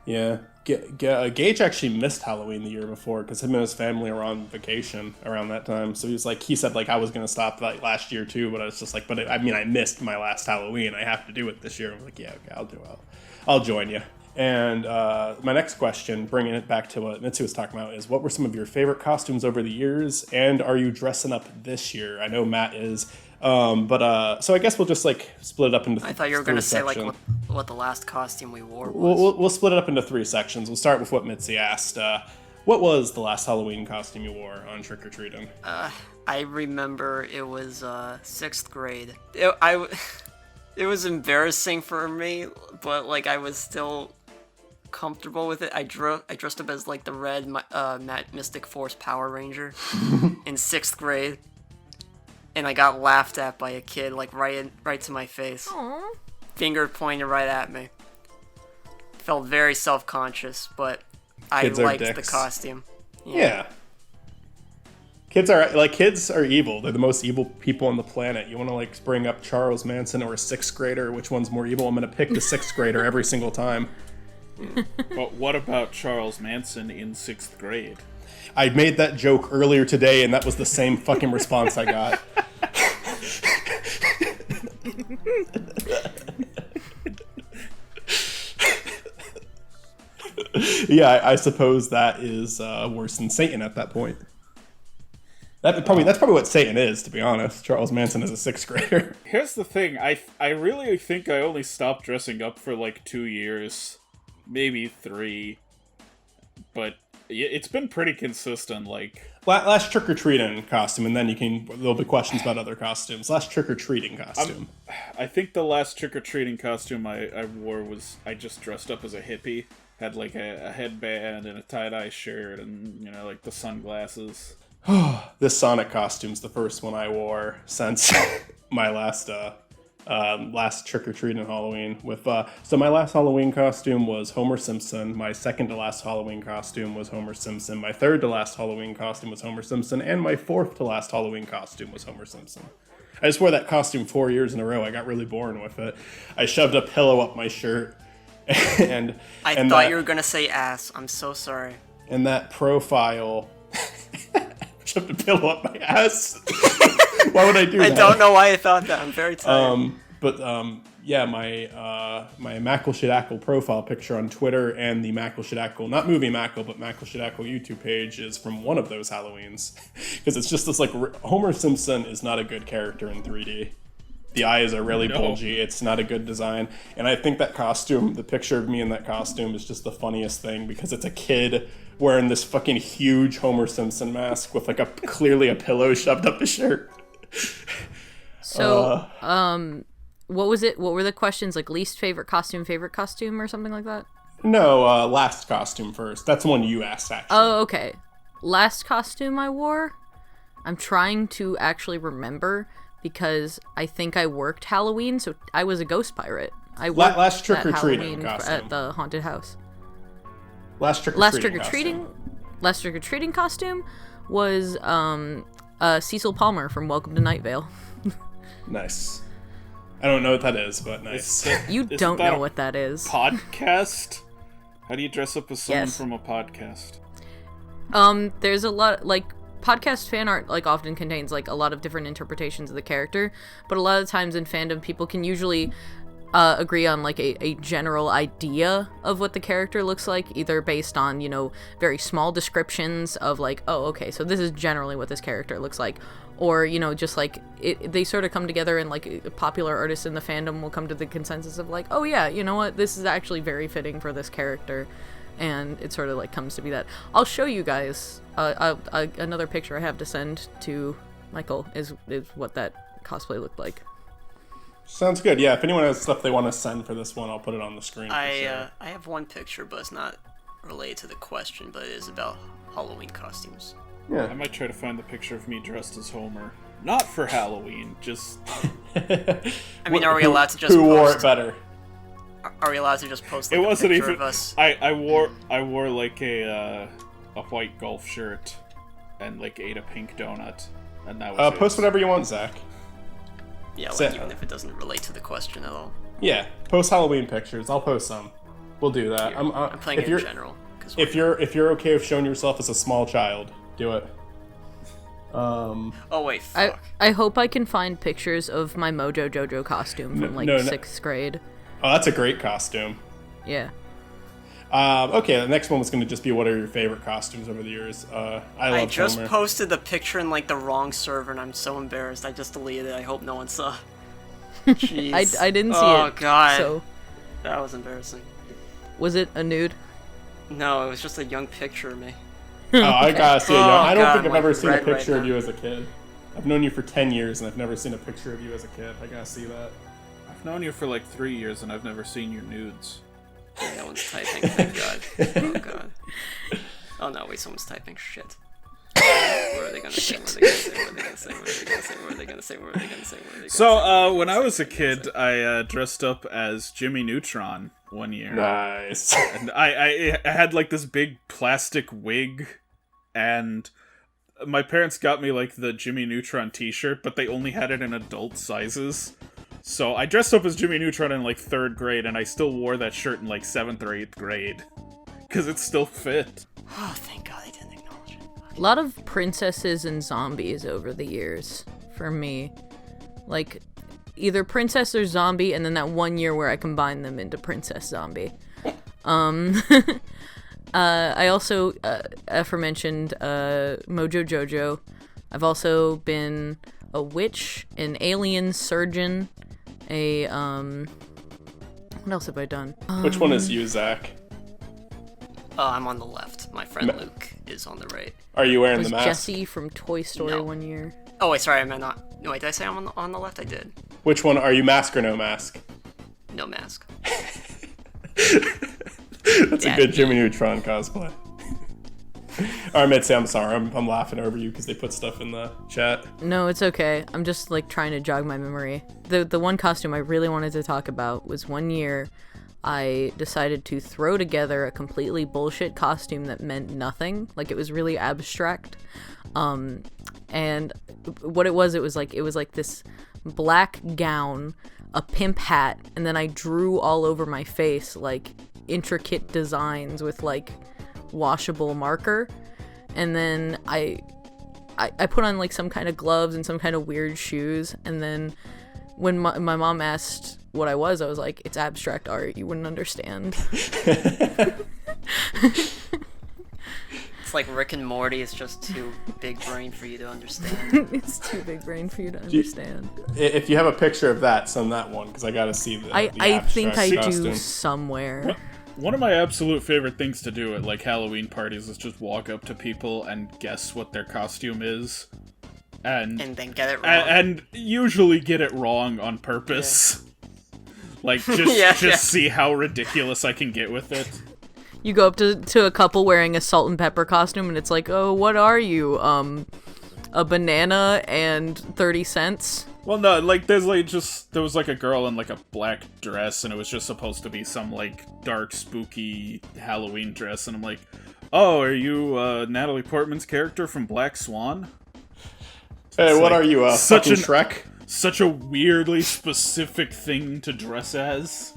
Yeah. Gage actually missed Halloween the year before because him and his family were on vacation around that time. So he said like I was going to stop that last year too, but I was just like, I missed my last Halloween. I have to do it this year. I'm like, yeah, okay, I'll do it. I'll join you. And my next question, bringing it back to what Mitzy was talking about, is what were some of your favorite costumes over the years, and are you dressing up this year? I know Matt is. So I guess we'll just like split it up into. I thought you were going to say like what the last costume we wore was. We'll split it up into 3 sections. We'll start with what Mitzy asked. What was the last Halloween costume you wore on trick or treating? I remember it was 6th grade. It was embarrassing for me, but like I was still comfortable with it. I dressed up as like the red Mystic Force Power Ranger in 6th grade. And I got laughed at by a kid, like right to my face. Aww. Finger pointed right at me. Felt very self-conscious, but Kids I liked are the costume. Yeah. Kids are evil. They're the most evil people on the planet. You want to like bring up Charles Manson or a 6th grader? Which one's more evil? I'm going to pick the 6th grader every single time. But what about Charles Manson in 6th grade? I made that joke earlier today, and that was the same fucking response I got. Yeah, I suppose that is worse than Satan at that point. That's probably what Satan is, to be honest. Charles Manson is a 6th grader. Here's the thing, I really think I only stopped dressing up for like 2 years, maybe 3, but it's been pretty consistent. Like last trick-or-treating costume, and then there'll be questions about other costumes. Last trick-or-treating costume. I think the last trick-or-treating costume I wore was I just dressed up as a hippie. Had like a headband and a tie-dye shirt and, like the sunglasses. This Sonic costume's the first one I wore since my last trick-or-treating Halloween. So my last Halloween costume was Homer Simpson. My second to last Halloween costume was Homer Simpson. My third to last Halloween costume was Homer Simpson. And my fourth to last Halloween costume was Homer Simpson. I just wore that costume 4 years in a row. I got really bored with it. I shoved a pillow up my shirt. I thought you were going to say ass. I'm so sorry. And that profile... shoved a pillow up my ass. Why would I do that? I don't know why I thought that. I'm very tired. But yeah, my Makal Shidakal profile picture on Twitter and the Makal Shidakal, not movie Makal, but Makal Shidakal YouTube page is from one of those Halloweens. Because it's just this, like, Homer Simpson is not a good character in 3D. The eyes are really bulgy. It's not a good design. And I think that costume, the picture of me in that costume is just the funniest thing because it's a kid wearing this fucking huge Homer Simpson mask with, like, clearly a pillow shoved up his shirt. So, what was it? What were the questions? Like least favorite costume, or something like that? No, last costume first. That's the one you asked, actually. Oh, okay. Last costume I wore? I'm trying to actually remember because I think I worked Halloween, so I was a ghost pirate. I worked last trick-or-treating Halloween costume. at the haunted house. Last trick-or-treating costume was Cecil Palmer from Welcome to Night Vale. Nice. I don't know what that is, but nice. You don't know what that is. Podcast? How do you dress up as someone Yes. from a podcast? There's a lot, like, podcast fan art, like, often contains, like, a lot of different interpretations of the character, but a lot of times in fandom, people can usually agree on, like, a general idea of what the character looks like, either based on, you know, very small descriptions of, like, oh, okay, so this is generally what this character looks like, or, you know, just, like, they sort of come together and, like, popular artists in the fandom will come to the consensus of, like, oh, yeah, you know what, this is actually very fitting for this character, and it sort of, like, comes to be that. I'll show you guys another picture I have to send to Michael is what that cosplay looked like. Sounds good. Yeah, if anyone has stuff they want to send for this one, I'll put it on the screen. I have one picture, but it's not related to the question, but it is about Halloween costumes. Yeah. I might try to find the picture of me dressed as Homer. Not for Halloween, just... I mean, are we allowed to just Who post... wore it better? Are we allowed to just post, like, It a wasn't picture even... of us? I wore like a white golf shirt and, like, ate a pink donut, and that was Post whatever you want, Zach. Yeah, Sa- like, even if it doesn't relate to the question at all. Yeah, post Halloween pictures. I'll post some. We'll do that. I'm playing if it in you're, general. If you're okay with showing yourself as a small child, do it. Oh wait, fuck. I hope I can find pictures of my Mojo Jojo costume from, like, no. 6th grade. Oh, that's a great costume. Yeah. Okay, the next one was going to just be what are your favorite costumes over the years. I love just Homer. posted the picture in, like, the wrong server, and I'm so embarrassed. I just deleted it. I hope no one saw. I Jeez. didn't see it. Oh god, So, that was embarrassing. was it a nude? No, it was just a young picture of me. Oh, I gotta see it. I don't God, think I've I'm, ever like, seen a red right picture of now. you as a kid. I've known you for 10 years, and I've never seen a picture of you as a kid. I gotta see that. I've known you for like 3 years, and I've never seen your nudes. Yeah, no one's typing, thank god. Oh god. Oh no, wait, someone's typing. Shit. What are they gonna say? What are they gonna say? What are they gonna say? What are they gonna say? What are they gonna say? What are they gonna say? What are they gonna say? So, when I was a kid, I dressed up as Jimmy Neutron one year. Nice. And I had like this big plastic wig, and my parents got me like the Jimmy Neutron t-shirt, but they only had it in adult sizes. So I dressed up as Jimmy Neutron in like 3rd grade, and I still wore that shirt in like 7th or 8th grade. Because it still fit. Oh, thank god I didn't acknowledge it. A lot of princesses and zombies over the years for me. Like, either princess or zombie, and then that one year where I combined them into princess zombie. I also, aforementioned, Mojo Jojo. I've also been a witch, an alien surgeon, what else have I done? Which one is you, Zach? I'm on the left. My friend Luke is on the right. Are you wearing Was the mask? Jessie from Toy Story No. one year. Oh wait, sorry, I meant not. No, wait, did I say I'm on the left? I did. Which one? Are you mask or no mask? No mask. That's a good Jimmy Neutron cosplay. Alright, Mitzi, I'm sorry. I'm laughing over you because they put stuff in the chat. No, it's okay. I'm just, like, trying to jog my memory. The one costume I really wanted to talk about was one year I decided to throw together a completely bullshit costume that meant nothing. Like, it was really abstract. And what it was like this black gown, a pimp hat, and then I drew all over my face, like, intricate designs with, like, washable marker. And then I put on, like, some kind of gloves and some kind of weird shoes, and then when my mom asked what I was like, it's abstract art. You wouldn't understand. It's like Rick and Morty is just too big brain for you to understand. It's too big brain for you to understand. If you have a picture of that, send that one, because I gotta see the I think I costume. do somewhere. One of my absolute favorite things to do at like Halloween parties is just walk up to people and guess what their costume is, and then get it wrong. and usually get it wrong on purpose. Like just see how ridiculous I can get with it. You go up to a couple wearing a salt and pepper costume, and it's like, oh, what are you? A banana and 30 cents? Well, no, like, there was, like, a girl in, like, a black dress, and it was just supposed to be some, like, dark, spooky Halloween dress, and I'm like, oh, are you, Natalie Portman's character from Black Swan? Hey, what are you, fucking an Shrek? Such a weirdly specific thing to dress as.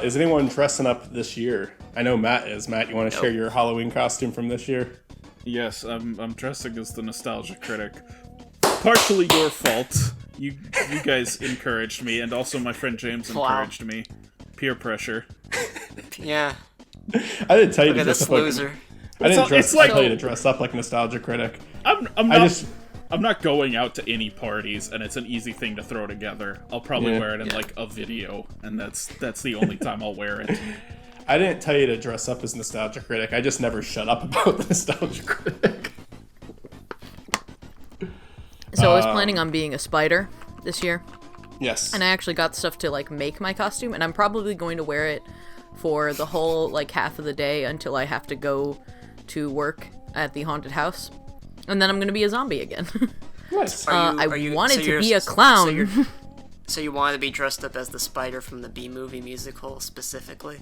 Is anyone dressing up this year? I know Matt is. Matt, you want to share your Halloween costume from this year? Yes, I'm dressing as the Nostalgia Critic. Partially your fault. You guys encouraged me, and also my friend James encouraged me. Peer pressure. Yeah. I didn't tell you Look to at dress this up like... loser. I didn't tell you to so- dress up like Nostalgia Critic. I'm not going out to any parties, and it's an easy thing to throw together. I'll probably wear it in like a video, and that's the only time I'll wear it. I didn't tell you to dress up as Nostalgia Critic. I just never shut up about the Nostalgia Critic. So I was planning on being a spider this year, Yes. and I actually got stuff to like make my costume, and I'm probably going to wear it for the whole like half of the day until I have to go to work at the haunted house, and then I'm gonna be a zombie again. Nice. I wanted to be a clown. So you wanted to be dressed up as the spider from the Bee Movie musical specifically?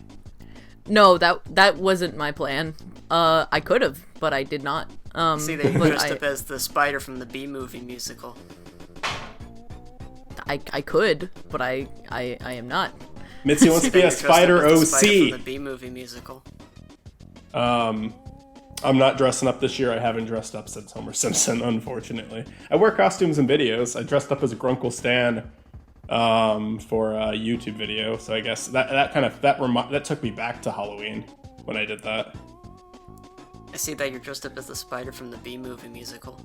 No, that wasn't my plan. I could have, but I did not. See, they but dressed up as the spider from the Bee Movie musical. I could, but I am not. Mitzi wants to be a spider The spider from OC. the Bee Movie musical. I'm not dressing up this year. I haven't dressed up since Homer Simpson, unfortunately. I wear costumes in videos. I dressed up as Grunkle Stan for a YouTube video, so I guess that took me back to Halloween when I did that. I see that you're dressed up as the spider from the Bee Movie musical.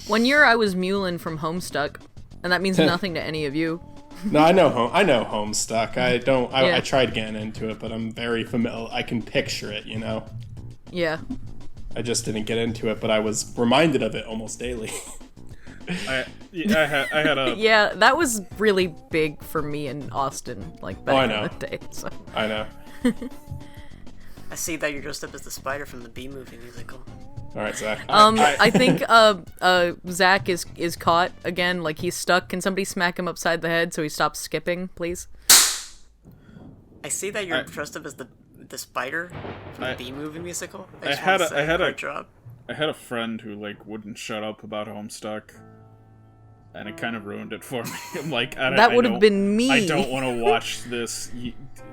One year I was Mulin from Homestuck, and that means nothing to any of you. No, I know Homestuck. I tried getting into it, but I'm very familiar. I can picture it, you know. Yeah. I just didn't get into it, but I was reminded of it almost daily. I had a Yeah, that was really big for me in Austin, like back in the day. So. I know. I see that you're dressed up as the spider from the Bee Movie musical. All right, Zach. I think Zach is caught again. Like he's stuck. Can somebody smack him upside the head so he stops skipping, please? I see that you're dressed up as the spider from the Bee Movie musical. I had a job. I had a friend who like wouldn't shut up about Homestuck, and it kind of ruined it for me. I'm like, that would have been me. I don't want to watch this.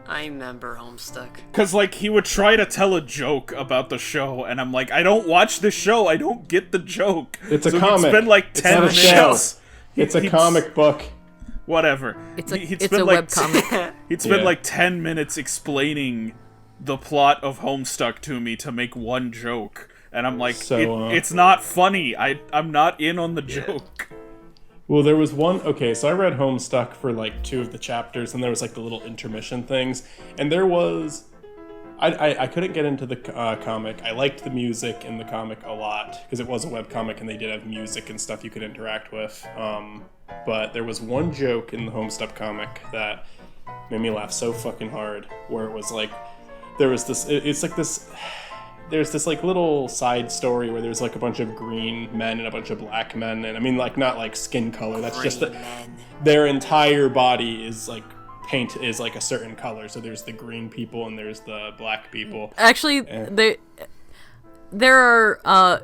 I remember Homestuck. Cause like he would try to tell a joke about the show, and I'm like, I don't watch the show. I don't get the joke. It's a so comic. He'd spend like 10 It's not a show. minutes. It's a comic book. Whatever. It's He'd a spend, like, webcomic. He'd spend Yeah. like 10 minutes explaining the plot of Homestuck to me to make one joke, and I'm like, So, it's not funny. I'm not in on the joke. Well, there was one. Okay, so I read Homestuck for like 2 of the chapters, and there was like the little intermission things, and there was. I couldn't get into the comic. I liked the music in the comic a lot because it was a webcomic, and they did have music and stuff you could interact with. But there was one joke in the Homestuck comic that made me laugh so fucking hard, where it was like there was this. It's like this. There's this like little side story where there's like a bunch of green men and a bunch of black men, and I mean like not like skin color. That's just that their entire body is like paint is like a certain color. So there's the green people and there's the black people. Actually, there are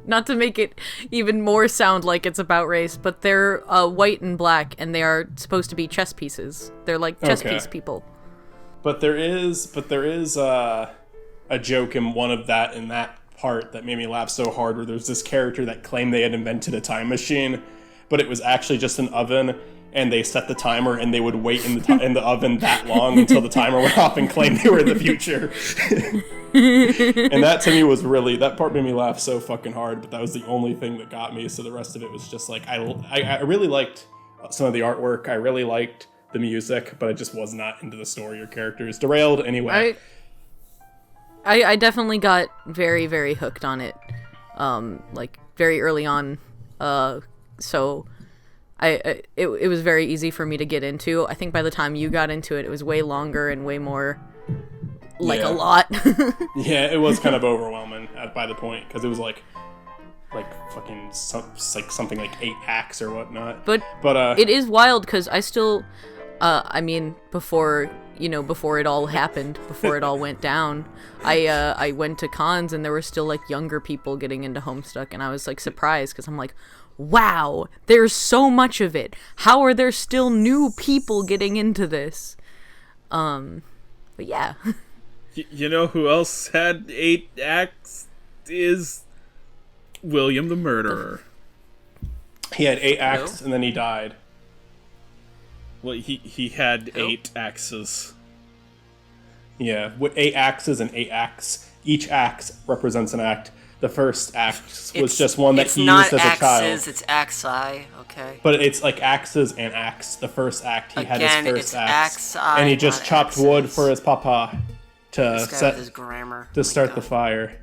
not to make it even more sound like it's about race, but they're white and black, and they are supposed to be chess pieces. They're like chess piece people. But there is a joke in that part that made me laugh so hard, where there's this character that claimed they had invented a time machine, but it was actually just an oven, and they set the timer, and they would wait in the oven that long until the timer went off and claimed they were in the future. And that to me was really, that part made me laugh so fucking hard, but that was the only thing that got me. So the rest of it was just like, I really liked some of the artwork. I really liked the music, but I just was not into the story or characters. DeRailed anyway. I definitely got very, very hooked on it, like very early on. So it was very easy for me to get into. I think by the time you got into it was way longer and way more like a lot. Yeah, it was kind of overwhelming by the point, because it was like fucking something like 8 acts or whatnot. But it is wild, because I still, I mean, before it all happened, before it all went down, I went to cons and there were still like younger people getting into Homestuck, and I was like surprised, because I'm like, wow, there's so much of it. How are there still new people getting into this? But yeah. You know who else had 8 acts is William the Murderer. He had 8 acts and then he died. Well, he had 8 axes. Yeah, with 8 axes and 8 acts. Each axe represents an act. The first act was just one that he used as a child. It's not axes, it's axi, okay? But it's like axes and axe. The first act, he had his first it's axe. axi, and he just chopped axes. wood for his papa to This guy with his grammar. to start the fire.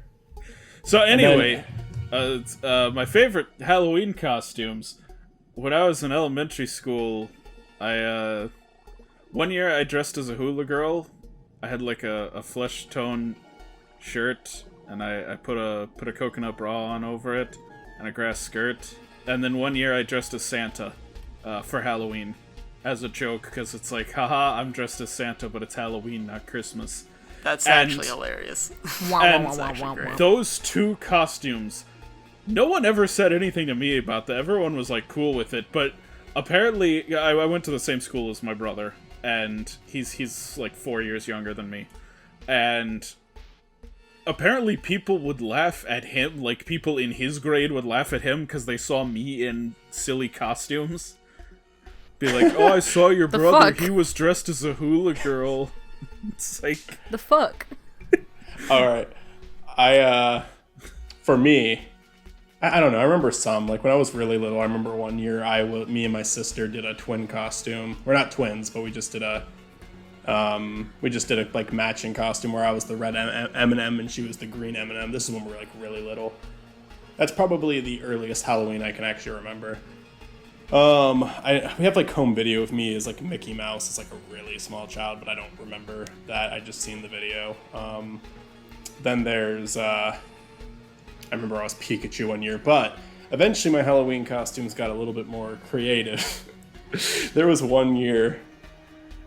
So anyway, my favorite Halloween costumes. When I was in elementary school, one year I dressed as a hula girl. I had like a flesh tone shirt, and I put a coconut bra on over it, and a grass skirt. And then one year I dressed as Santa for Halloween, as a joke, because it's like, haha, I'm dressed as Santa, but it's Halloween, not Christmas. That's actually hilarious. And those 2 costumes, no one ever said anything to me about that. Everyone was like cool with it, but apparently I went to the same school as my brother, and he's like 4 years younger than me, and apparently people would laugh at him, like people in his grade would laugh at him because they saw me in silly costumes. Be like, oh, I saw your brother, he was dressed as a hula girl. It's like, the fuck? Alright. For me, I don't know, I remember some, like when I was really little, I remember one year me and my sister did a twin costume. We're not twins, but we just did a like matching costume where I was the red M&M and she was the green M&M. This is when we were like really little. That's probably the earliest Halloween I can actually remember. We have like home video of me as like Mickey Mouse as like a really small child, but I don't remember that. I just seen the video. Then there's I remember I was Pikachu one year, but eventually my Halloween costumes got a little bit more creative. There was one year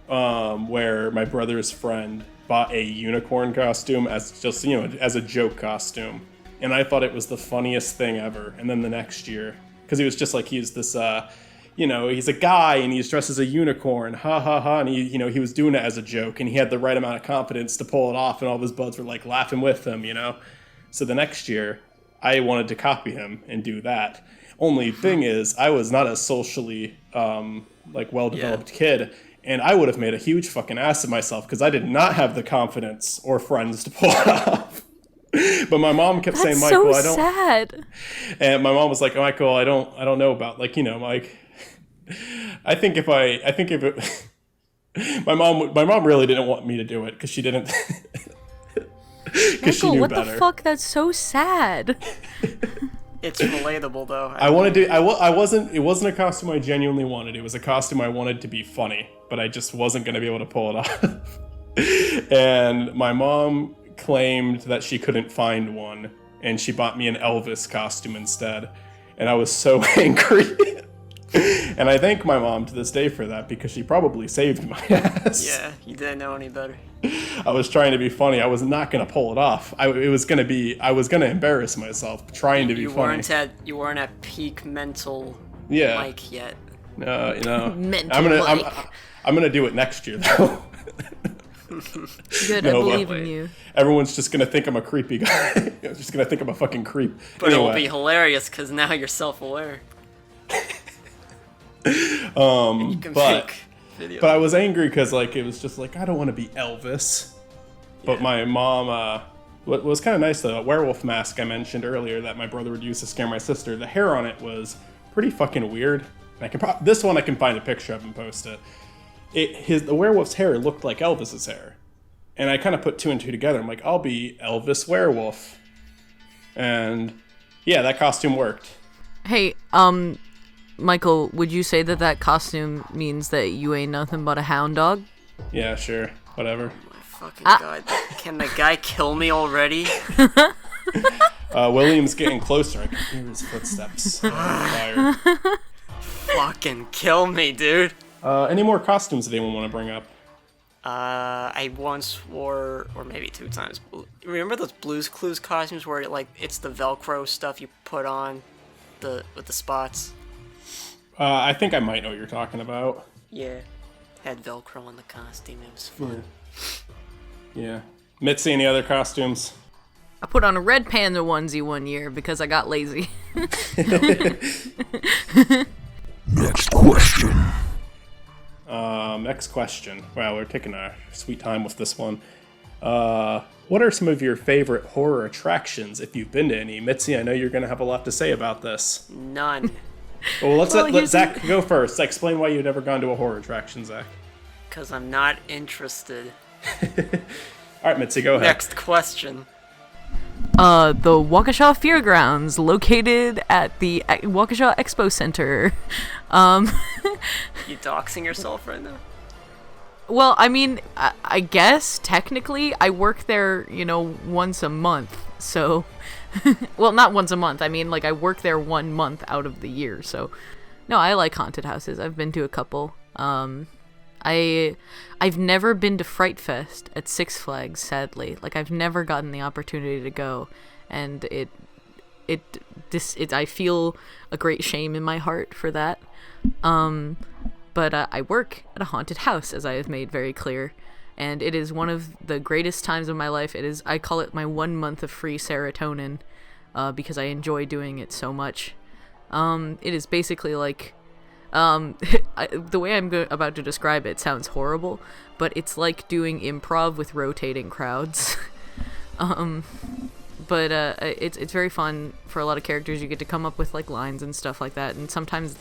where my brother's friend bought a unicorn costume as just, as a joke costume. And I thought it was the funniest thing ever. And then the next year, because he was just like, he's this, he's a guy and he's dressed as a unicorn, ha ha ha. And he was doing it as a joke, and he had the right amount of confidence to pull it off, and all of his buds were like laughing with him, So the next year, I wanted to copy him and do that. Only thing is, I was not a socially, well-developed kid. And I would have made a huge fucking ass of myself because I did not have the confidence or friends to pull it off. But my mom kept saying, "Michael, I don't." Sad. And my mom was like, "Michael, I don't know about like I think if it." My mom really didn't want me to do it because she didn't. Because she knew what better. The fuck? That's so sad. It's relatable though. I wanted to. I wasn't. It wasn't a costume I genuinely wanted. It was a costume I wanted to be funny, but I just wasn't going to be able to pull it off. And my mom claimed that she couldn't find one, and she bought me an Elvis costume instead. And I was so angry. And I thank my mom to this day for that, because she probably saved my ass. Yeah, you didn't know any better. I was trying to be funny. I was not going to pull it off. I was going to embarrass myself trying to be funny. You weren't at peak mental Mike yet. Mental Mike. I'm going to do it next year though. Good, No, I believe but- in you. Everyone's just gonna think I'm a creepy guy. Just gonna think I'm a fucking creep. But it will Anyway, be hilarious because now you're self-aware. You can but make videos. but I was angry because like it was just like I don't want to be Elvis. But my mom, what was kind of nice, the werewolf mask I mentioned earlier that my brother would use to scare my sister. The hair on it was pretty fucking weird. And I can this one I can find a picture of and post it. The werewolf's hair looked like Elvis's hair, and I kind of put two and two together. I'm like, I'll be Elvis werewolf, and yeah, that costume worked. Hey, Michael, would you say that costume means that you ain't nothing but a hound dog? Yeah, sure, whatever. Fucking god. Can the guy kill me already? William's getting closer. I can hear his footsteps on the fire. Fucking kill me, dude. Any more costumes that anyone want to bring up? I once wore, or maybe 2 times. Remember those Blue's Clues costumes where it's the Velcro stuff you put on with the spots? I think I might know what you're talking about. Yeah. Had Velcro on the costume. It was fun. Yeah. Mitzi, any other costumes? I put on a red panda onesie one year because I got lazy. Next question. Next question. Wow, we're taking a sweet time with this one. What are some of your favorite horror attractions, if you've been to any? Mitzi, I know you're going to have a lot to say about this. None. Well, let's let here's Zach go first. Explain why you've never gone to a horror attraction, Zach. Because I'm not interested. All right, Mitzi, go ahead. Next question. The Waukesha Fairgrounds, located at the Waukesha Expo Center. You doxing yourself right now? Well, I mean, I guess technically I work there, once a month. So, well, not once a month. I mean, like I work there 1 month out of the year. So, no, I like haunted houses. I've been to a couple. I've never been to Fright Fest at Six Flags, sadly. Like I've never gotten the opportunity to go, and I feel a great shame in my heart for that. But I work at a haunted house, as I have made very clear, and it is one of the greatest times of my life. I call it my 1 month of free serotonin, because I enjoy doing it so much. It is basically like, the way I'm about to describe it sounds horrible, but it's like doing improv with rotating crowds. But it's very fun for a lot of characters. You get to come up with like lines and stuff like that, and sometimes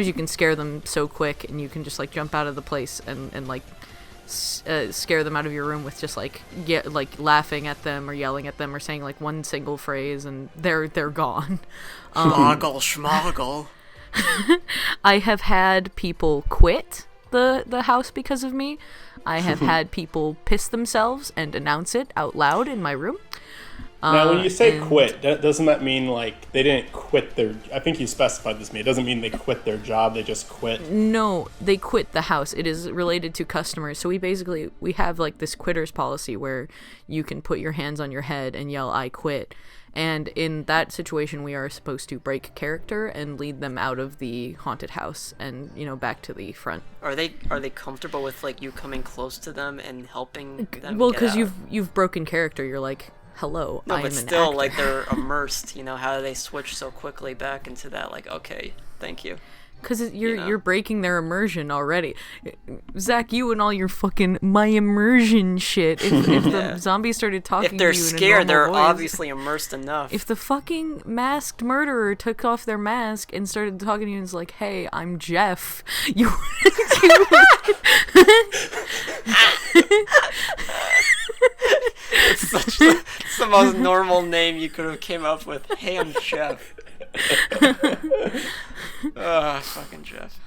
you can scare them so quick, and you can just like jump out of the place and like scare them out of your room with just like laughing at them or yelling at them or saying like one single phrase, and they're gone. Schmoggle, schmoggle. I have had people quit the house because of me. I have had people piss themselves and announce it out loud in my room. Now, when you say quit, doesn't that mean like they didn't quit their? I think you specified this to me. It doesn't mean they quit their job; they just quit. No, they quit the house. It is related to customers. So we have like this quitters policy where you can put your hands on your head and yell "I quit." And in that situation, we are supposed to break character and lead them out of the haunted house and back to the front. Are they comfortable with like you coming close to them and helping them? Well, get because out? you've broken character. You're like, hello, No, I am but an still, actor. like they're immersed. How do they switch so quickly back into that? Like, okay, thank you. Because you're breaking their immersion already. Zach, you and all your fucking my immersion shit. If the zombies started talking If they're to you in a scared, they're normal voice, obviously immersed enough. if the fucking masked murderer took off their mask and started talking to you and was like, hey, I'm Jeff, you it's the most normal name you could have came up with. Hey, I'm Jeff. Fucking Jeff.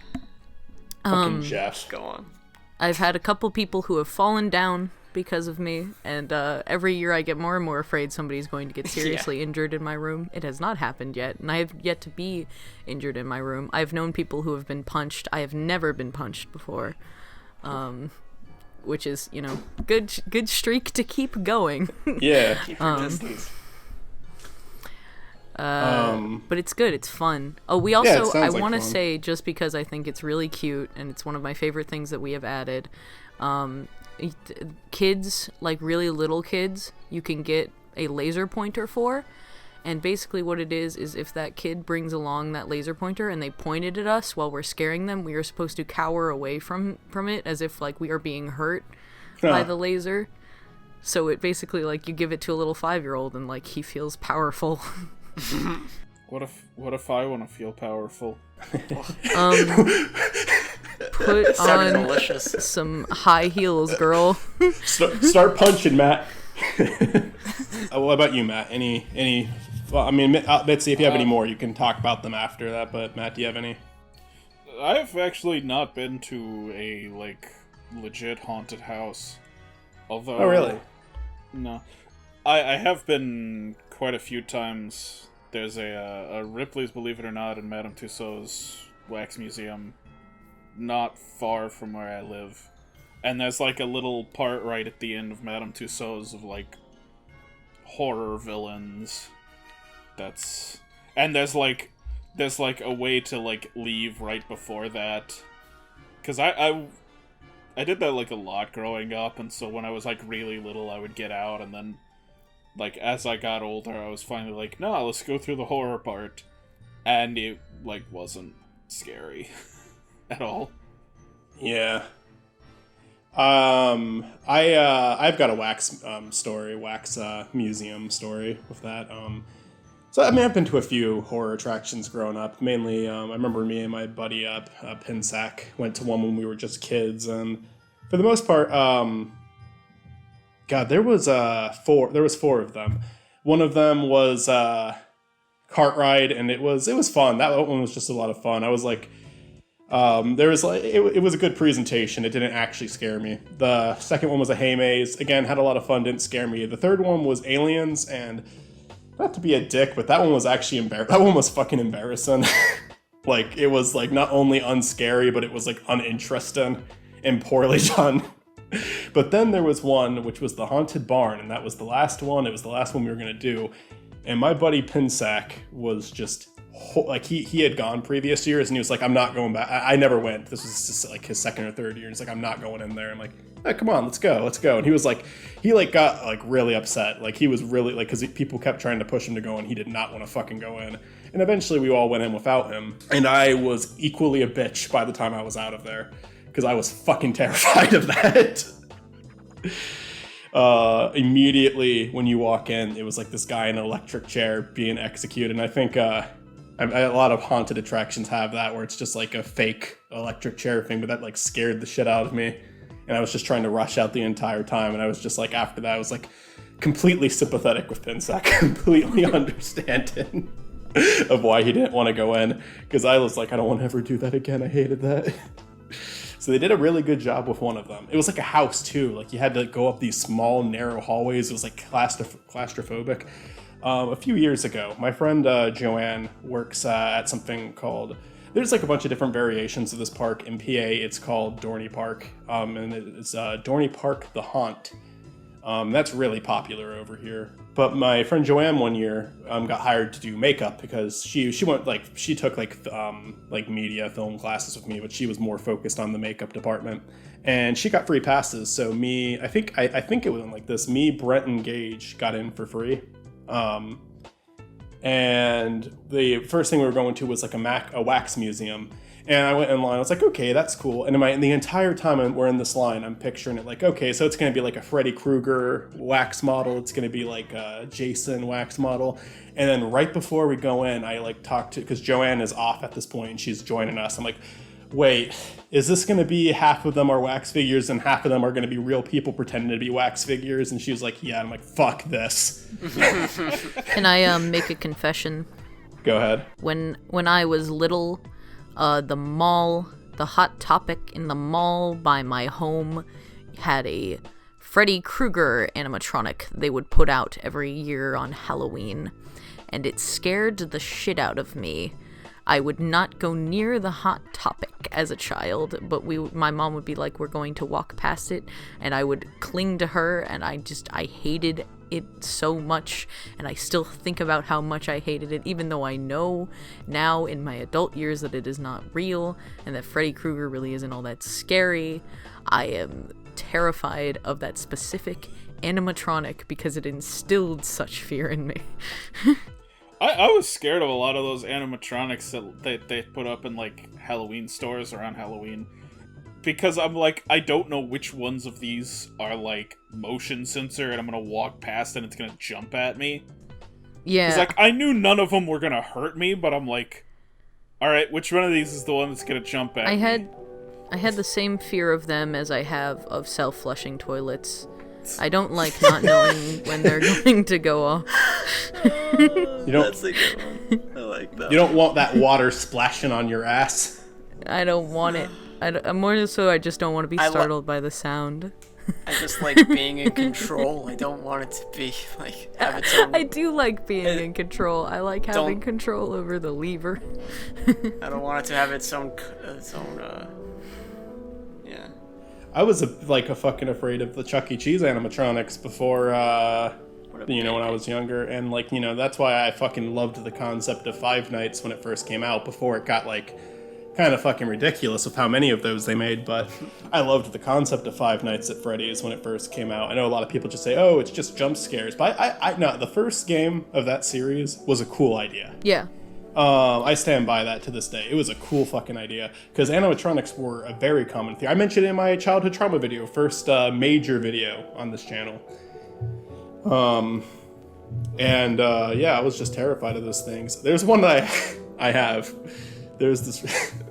Fucking Jeff. Go on. I've had a couple people who have fallen down because of me, and every year I get more and more afraid somebody's going to get seriously injured in my room. It has not happened yet, and I have yet to be injured in my room. I've known people who have been punched. I have never been punched before, which is, good streak to keep going. Yeah. Keep your distance. But it's good. It's fun. Oh, we it also, sounds I like want to fun. say, just because I think it's really cute and it's one of my favorite things that we have added, kids, like really little kids, you can get a laser pointer for. And basically what it is if that kid brings along that laser pointer and they point it at us while we're scaring them, we are supposed to cower away from it as if like we are being hurt by the laser. So it basically, like, you give it to a little 5-year-old and, like, he feels powerful. What if I want to feel powerful? Put on delicious. some high heels, girl. Start punching, Matt. What about you, Matt? Any? Well, I mean, Mitzi, if you have any more, you can talk about them after that. But Matt, do you have any? I've actually not been to a like legit haunted house. Although, oh really? No, I have been quite a few times. There's a Ripley's Believe It or Not in Madame Tussauds Wax Museum, not far from where I live. And there's like a little part right at the end of Madame Tussauds of like horror villains. And there's like a way to like leave right before that. Cause I did that like a lot growing up, and so when I was like really little I would get out, and then like as I got older I was finally like, no, let's go through the horror part. And it like wasn't scary at all. Yeah. I've got a wax museum story with that. So I mean, I've been to a few horror attractions growing up. Mainly, I remember me and my buddy Pinsack went to one when we were just kids, and for the most part, God, there was 4 of them. One of them was cart ride, and it was fun. That one was just a lot of fun. I was like, there was like it was a good presentation. It didn't actually scare me. The second one was a hay maze. Again, had a lot of fun. Didn't scare me. The third one was aliens, and not to be a dick, but that one was actually that one was fucking embarrassing. Like, it was like not only unscary, but it was like uninteresting and poorly done. But then there was one which was the haunted barn, and that was the last one. It was the last one we were gonna do, and my buddy Pinsack was just like he had gone previous years, and he was like, I'm not going back. I never went. This was just like his second or third year. He's like, I'm not going in there. I'm like, oh, come on, let's go. And he was like, he like got like really upset. Like he was really like, because people kept trying to push him to go, and he did not want to fucking go in. And eventually we all went in without him, and I was equally a bitch by the time I was out of there, because I was fucking terrified of that. Immediately when you walk in, it was like this guy in an electric chair being executed. And I think a lot of haunted attractions have that, where it's just like a fake electric chair thing, but that like scared the shit out of me. And I was just trying to rush out the entire time. And I was just like, after that, I was like completely sympathetic with Pinsack, completely understanding of why he didn't want to go in. Because I was like, I don't want to ever do that again. I hated that. So they did a really good job with one of them. It was like a house too. Like you had to go up these small, narrow hallways. It was like claustrophobic. A few years ago, my friend Joanne works at something called, there's like a bunch of different variations of this park. In PA, it's called Dorney Park, and it's Dorney Park The Haunt. That's really popular over here. But my friend Joanne one year got hired to do makeup, because she went like, she took like media film classes with me, but she was more focused on the makeup department. And she got free passes. So me, I think it was like this, me, Brent, and Gage got in for free. And the first thing we were going to was like a wax museum. And I went in line. I was like, okay, that's cool. And the entire time we're in this line, I'm picturing it like, okay, so it's going to be like a Freddy Krueger wax model. It's going to be like a Jason wax model. And then right before we go in, I like talked to, because Joanne is off at this point and she's joining us. I'm like, wait, is this going to be half of them are wax figures and half of them are going to be real people pretending to be wax figures? And she was like, yeah. And I'm like, fuck this. Can I make a confession? Go ahead. When I was little, the Hot Topic in the mall by my home had a Freddy Krueger animatronic they would put out every year on Halloween, and it scared the shit out of me. I would not go near the Hot Topic as a child, but my mom would be like, we're going to walk past it, and I would cling to her, and I hated it so much, and I still think about how much I hated it, even though I know now in my adult years that it is not real, and that Freddy Krueger really isn't all that scary. I am terrified of that specific animatronic because it instilled such fear in me. I was scared of a lot of those animatronics that they put up in, like, Halloween stores around Halloween. Because I'm like, I don't know which ones of these are, like, motion sensor and I'm gonna walk past and it's gonna jump at me. Yeah. It's like, I knew none of them were gonna hurt me, but I'm like, alright, which one of these is the one that's gonna jump at me? I had the same fear of them as I have of self-flushing toilets. I don't like not knowing when they're going to go off. That's a good one. I like that. You don't want that water splashing on your ass. I don't want it. I'm more so I just don't want to be startled by the sound. I just like being in control. I don't want it to be like have its own. I do like being in control. I like having control over the lever. I don't want it to have its own. Yeah. I was a fucking afraid of the Chuck E. Cheese animatronics before, when I was younger, and that's why I fucking loved the concept of Five Nights when it first came out. Before it got kind of fucking ridiculous with how many of those they made, but I loved the concept of Five Nights at Freddy's when it first came out. I know a lot of people just say, "Oh, it's just jump scares," but I no, the first game of that series was a cool idea. Yeah. I stand by that to this day. It was a cool fucking idea because animatronics were a very common thing. I mentioned it in my childhood trauma video, first major video on this channel. I was just terrified of those things. There's one that I have. There's this.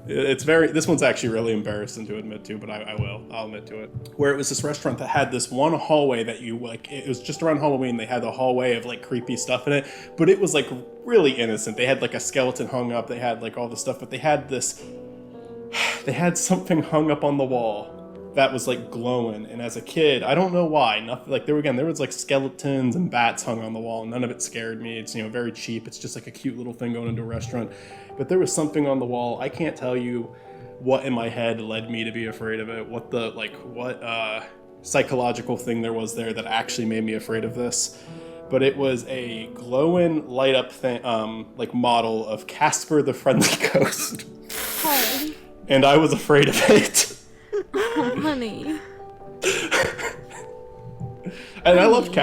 This one's actually really embarrassing to admit to, but I'll admit to it. Where it was this restaurant that had this one hallway that it was just around Halloween. They had a hallway of creepy stuff in it, but it was really innocent. They had a skeleton hung up. They had all this stuff, but they had something hung up on the wall that was glowing. And as a kid, I don't know why, nothing there was skeletons and bats hung on the wall. None of it scared me. It's very cheap. It's just a cute little thing going into a restaurant. But there was something on the wall. I can't tell you what in my head led me to be afraid of it. What psychological thing there was there that actually made me afraid of this. But it was a glowing light up thing, model of Casper the Friendly Ghost. Oh. And I was afraid of it. Oh, honey. And I loved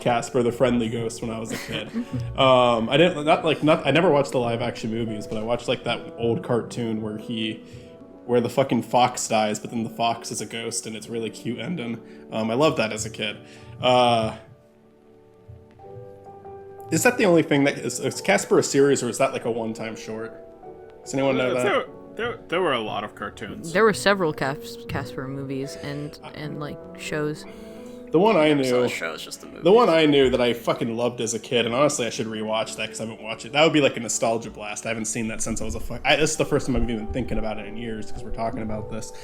Casper the Friendly Ghost when I was a kid. I never watched the live action movies, but I watched that old cartoon where the fucking fox dies, but then the fox is a ghost, and it's really cute ending. I loved that as a kid. Is that the only thing that is Casper a series, or is that a one-time short? Does anyone know that? There were a lot of cartoons. There were several Casper movies and shows. The one I knew. So the show's just a movie. The one I knew that I fucking loved as a kid, and honestly, I should rewatch that because I haven't watched it. That would be a nostalgia blast. I haven't seen that since I was this is the first time I've even been thinking about it in years because we're talking about this.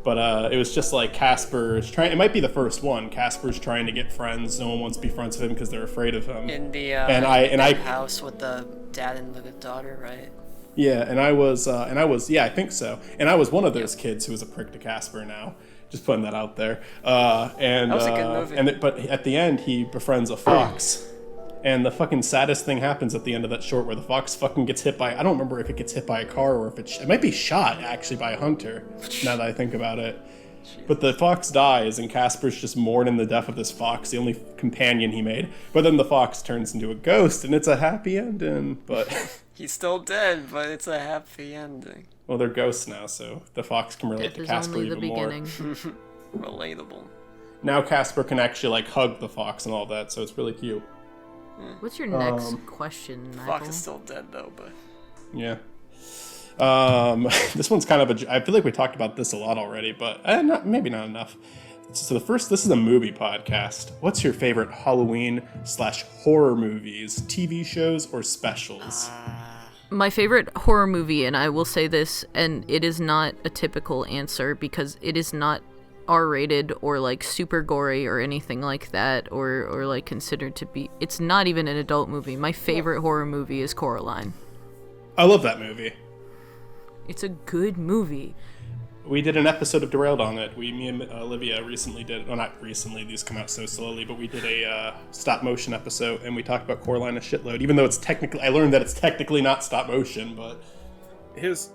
But it was just Casper's trying. It might be the first one. Casper's trying to get friends. No one wants to be friends with him because they're afraid of him. In the house with the dad and the daughter, right? Yeah, and I was, yeah, I think so. And I was one of those kids who was a prick to Casper now. Just putting that out there. That was a good movie. But at the end, he befriends a fox. And the fucking saddest thing happens at the end of that short where the fox fucking gets hit by, I don't remember if it gets hit by a car or if it might be shot, actually, by a hunter, now that I think about it. But the fox dies, and Casper's just mourning the death of this fox, the only companion he made. But then the fox turns into a ghost, and it's a happy ending. But he's still dead, but it's a happy ending. Well, they're ghosts now, so the fox can relate to Casper even more. Relatable. Now Casper can actually hug the fox and all that, so it's really cute. What's your next question, Michael? Fox is still dead though, but yeah. This one's kind of I feel like we talked about this a lot already, but maybe not enough. So this is a movie podcast. What's your favorite Halloween/horror movies, TV shows, or specials? My favorite horror movie, and I will say this, and it is not a typical answer because it is not R-rated or super gory or anything like that, or considered to be. It's not even an adult movie. My favorite horror movie is Coraline. I love that movie. It's a good movie. We did an episode of DeRailed on it. Me and Olivia recently did. Well, not recently. These come out so slowly, but we did a stop motion episode, and we talked about Coraline a shitload. Even though it's technically, I learned that it's technically not stop motion, but Here's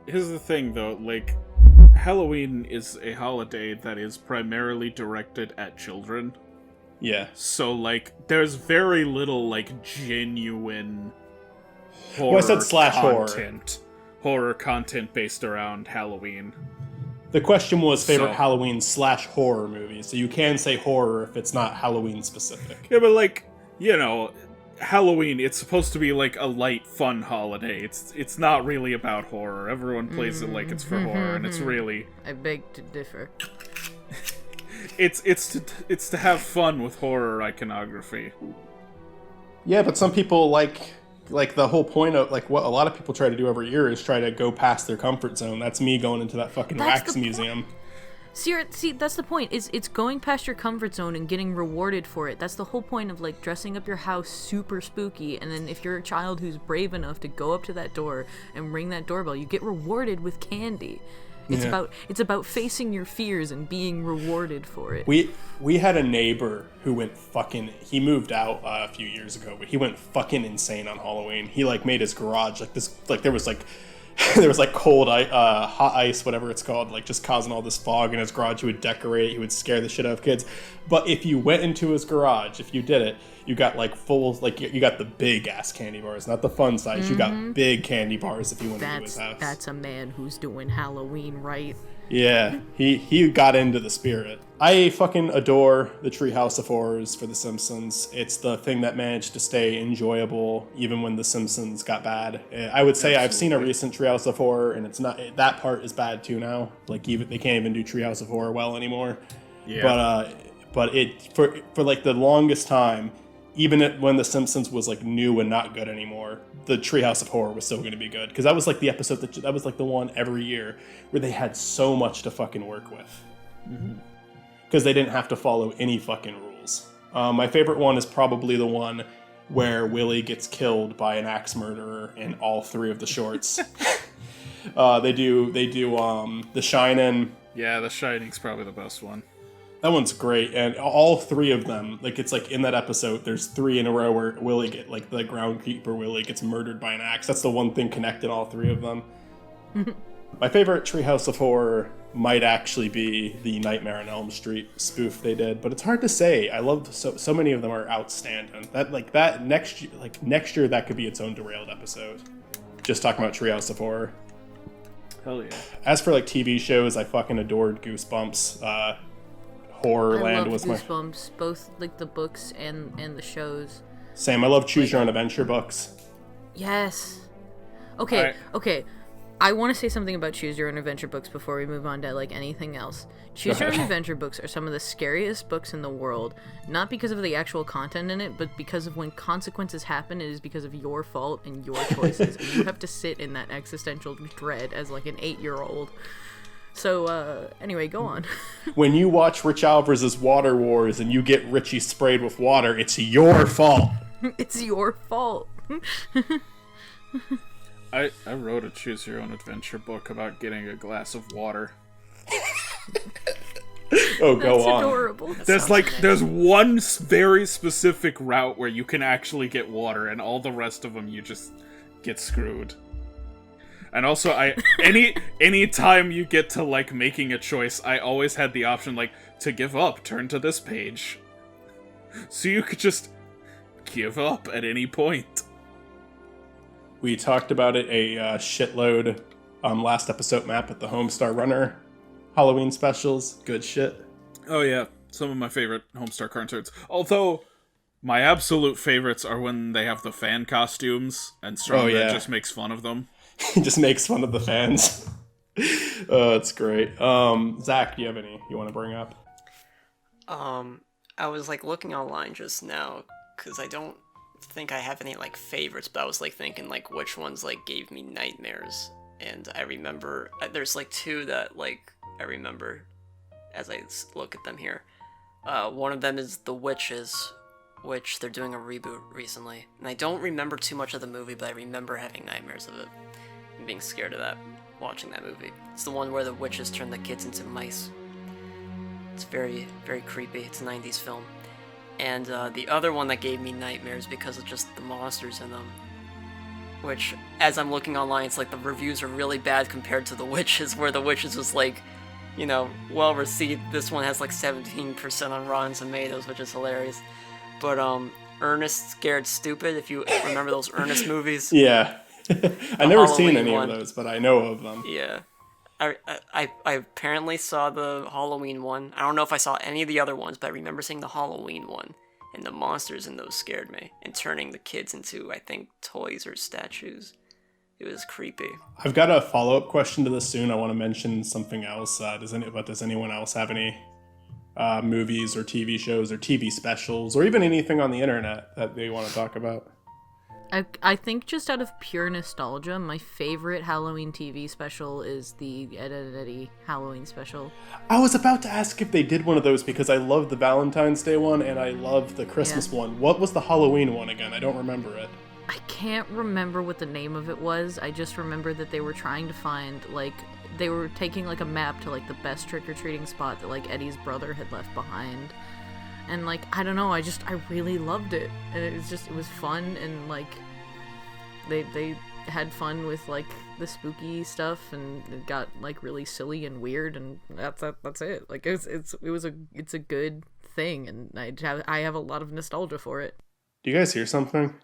the thing though, Halloween is a holiday that is primarily directed at children. Yeah. So, like, there's very little, like, genuine horror Well, I said slash content. Horror content based around Halloween. The question was favorite So- Halloween / horror movie, so you can say horror if it's not Halloween specific. Yeah, but, like, you know, Halloween, it's supposed to be, like, a light, fun holiday. It's not really about horror. Everyone plays it like it's for horror, and it's really... I beg to differ. It's to have fun with horror iconography. Yeah, but some people like the whole point of like what a lot of people try to do every year is try to go past their comfort zone. That's me going into that fucking That's wax the museum. See, that's the point. It's going past your comfort zone and getting rewarded for it. That's the whole point of like dressing up your house super spooky, and then if you're a child who's brave enough to go up to that door and ring that doorbell, you get rewarded with candy. It's about facing your fears and being rewarded for it. We had a neighbor who went fucking. He moved out a few years ago, but he went fucking insane on Halloween. He like made his garage like this. Like there was like cold hot ice, whatever it's called, like just causing all this fog in his garage. He would decorate. He would scare the shit out of kids. But if you went into his garage, if you did it, you got like full, like you got the big ass candy bars, not the fun size. You got big candy bars if you went into his house. That's a man who's doing Halloween right. Yeah, he got into the spirit. I fucking adore the Treehouse of Horrors for The Simpsons. It's the thing that managed to stay enjoyable even when The Simpsons got bad. I would say I've seen a recent Treehouse of Horror, and it's not that part is bad too now. Like even they can't even do Treehouse of Horror well anymore. Yeah. But it for like the longest time, even when The Simpsons was like new and not good anymore, the Treehouse of Horror was still going to be good because that was like the episode that was like the one every year where they had so much to fucking work with because they didn't have to follow any fucking rules. My favorite one is probably the one where Willie gets killed by an axe murderer in all three of the shorts. They do The Shining. Yeah, The Shining's probably the best one. That one's great, and all three of them, like it's like in that episode, there's 3 in a row where Willie like the groundkeeper Willie gets murdered by an axe. That's the one thing connected all 3 of them. My favorite Treehouse of Horror might actually be the Nightmare on Elm Street spoof they did, but it's hard to say. I love so many of them are outstanding. That next year that could be its own DeRailed episode. Just talking about Treehouse of Horror. Hell yeah. As for like TV shows, I fucking adored Goosebumps. Horrorland was my Goosebumps, both like the books and the shows. same. I love Choose Your Own Adventure books. Yes. Okay. I want to say something about Choose Your Own Adventure books before we move on to like anything else. Choose Your Own Adventure books are some of the scariest books in the world, not because of the actual content in it, but because of when consequences happen, it is because of your fault and your choices, and you have to sit in that existential dread as like an 8-year-old. So, anyway, go on. When you watch Rich Alvarez's Water Wars and you get Richie sprayed with water, it's your fault. It's your fault. I wrote a Choose Your Own Adventure book about getting a glass of water. Oh, go That's on. adorable. There's one very specific route where you can actually get water, and all the rest of them you just get screwed. And also, any time you get to like making a choice, I always had the option like to give up, turn to this page, so you could just give up at any point. We talked about it a shitload last episode map at the Homestar Runner Halloween specials. Good shit. Oh yeah, some of my favorite Homestar cartoons. Although my absolute favorites are when they have the fan costumes and Strong just makes fun of them. He just makes fun of the fans. Oh, it's great. Zach, do you have any you want to bring up? I was like looking online just now because I don't think I have any like favorites, but I was like thinking like which ones like gave me nightmares, and I remember there's like 2 that like I remember as I look at them here. One of them is The Witches, which they're doing a reboot recently, and I don't remember too much of the movie, but I remember having nightmares of it and being scared of that watching that movie. It's the one where the witches turn the kids into mice. It's very, very creepy. It's a 90s film. And the other one that gave me nightmares because of just the monsters in them which, as I'm looking online, it's like the reviews are really bad compared to The Witches, where The Witches was like, you know, well received. This one has like 17% on Rotten Tomatoes, which is hilarious. But Ernest Scared Stupid, if you remember those Ernest movies. Yeah. I never seen Halloween any one. of those, but I know of them. Yeah. I apparently saw the Halloween one. I don't know if I saw any of the other ones, but I remember seeing the Halloween one. And the monsters in those scared me. And turning the kids into, I think, toys or statues. It was creepy. I've got a follow-up question to this soon. I want to mention something else. Does anyone else have any movies or TV shows or TV specials or even anything on the internet that they want to talk about? I think just out of pure nostalgia, my favorite Halloween TV special is the Ed, Edd n Eddy Halloween special. I was about to ask if they did one of those because I love the Valentine's Day one and I love the Christmas one. What was the Halloween one again? I don't remember it. I can't remember what the name of it was. I just remember that they were trying to find, like, they were taking, like, a map to, like, the best trick-or-treating spot that, like, Eddie's brother had left behind. And, like, I don't know, I really loved it. And it was fun, and, like, they had fun with, like, the spooky stuff, and it got, like, really silly and weird, and that's it. Like, it's a good thing, and I have a lot of nostalgia for it. Do you guys hear something?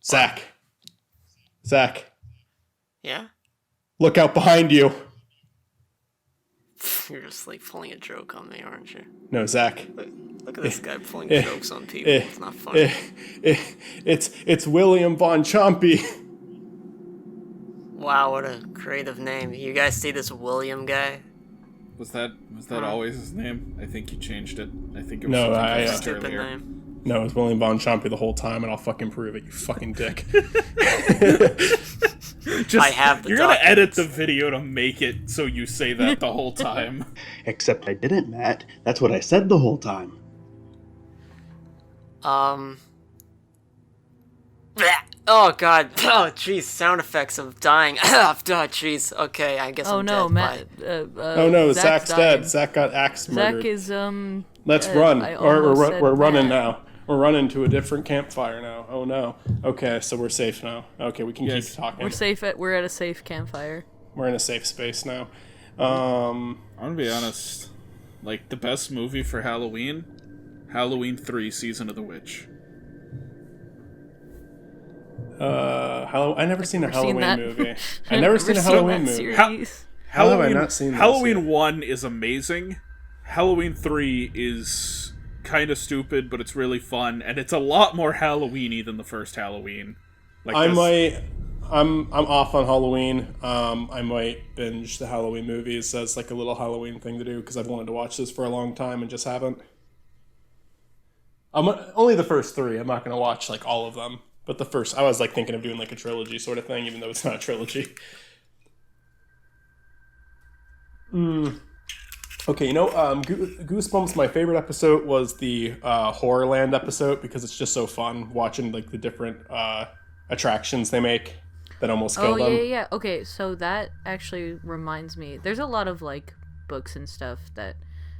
Zach. Yeah? Look out behind you. You're just, like, pulling a joke on me, aren't you? No, Zach. Look at this guy pulling jokes on people. It's not funny. It's William Von Chompy. Wow, what a creative name. You guys see this William guy? Was that always his name? I think he changed it. I think it was No, something different Stupid earlier. name. No, it's William Von Chompy the whole time, and I'll fucking prove it, you fucking dick. I have the You're gonna edit documents. the video to make it so you say that the whole time. Except I didn't, Matt. That's what I said the whole time. Bleh. Oh god. Oh jeez, sound effects of dying. Oh jeez. Okay, I guess Oh I'm no, dead. Matt. Bye. Oh no, Zach's Zach's dead. dying. Zach got axed murdered. Zach is Let's I run. almost said We're running Matt. now. We're running to a different campfire now. Oh no. Okay, so we're safe now. Okay, we can Yes. keep talking. We're at a safe campfire. We're in a safe space now. I'm gonna be honest. Like, the best movie for Halloween? Halloween 3 Season of the Witch. I never seen a Never seen Halloween that. movie. I never seen a Halloween that movie. series. How have I not seen this Halloween yet? 1 is amazing. Halloween 3 is kind of stupid, but it's really fun, and it's a lot more Halloween-y than the first Halloween. Like I'm off on Halloween. I might binge the Halloween movies as like a little Halloween thing to do because I've wanted to watch this for a long time and just haven't. Only the first three. I'm not going to watch like all of them, but the first I was like thinking of doing like a trilogy sort of thing, even though it's not a trilogy. Okay, you know, Goosebumps, my favorite episode was the Horrorland episode because it's just so fun watching like the different attractions they make that almost kill Oh them. yeah. Okay, so that actually reminds me. There's a lot of like books and stuff that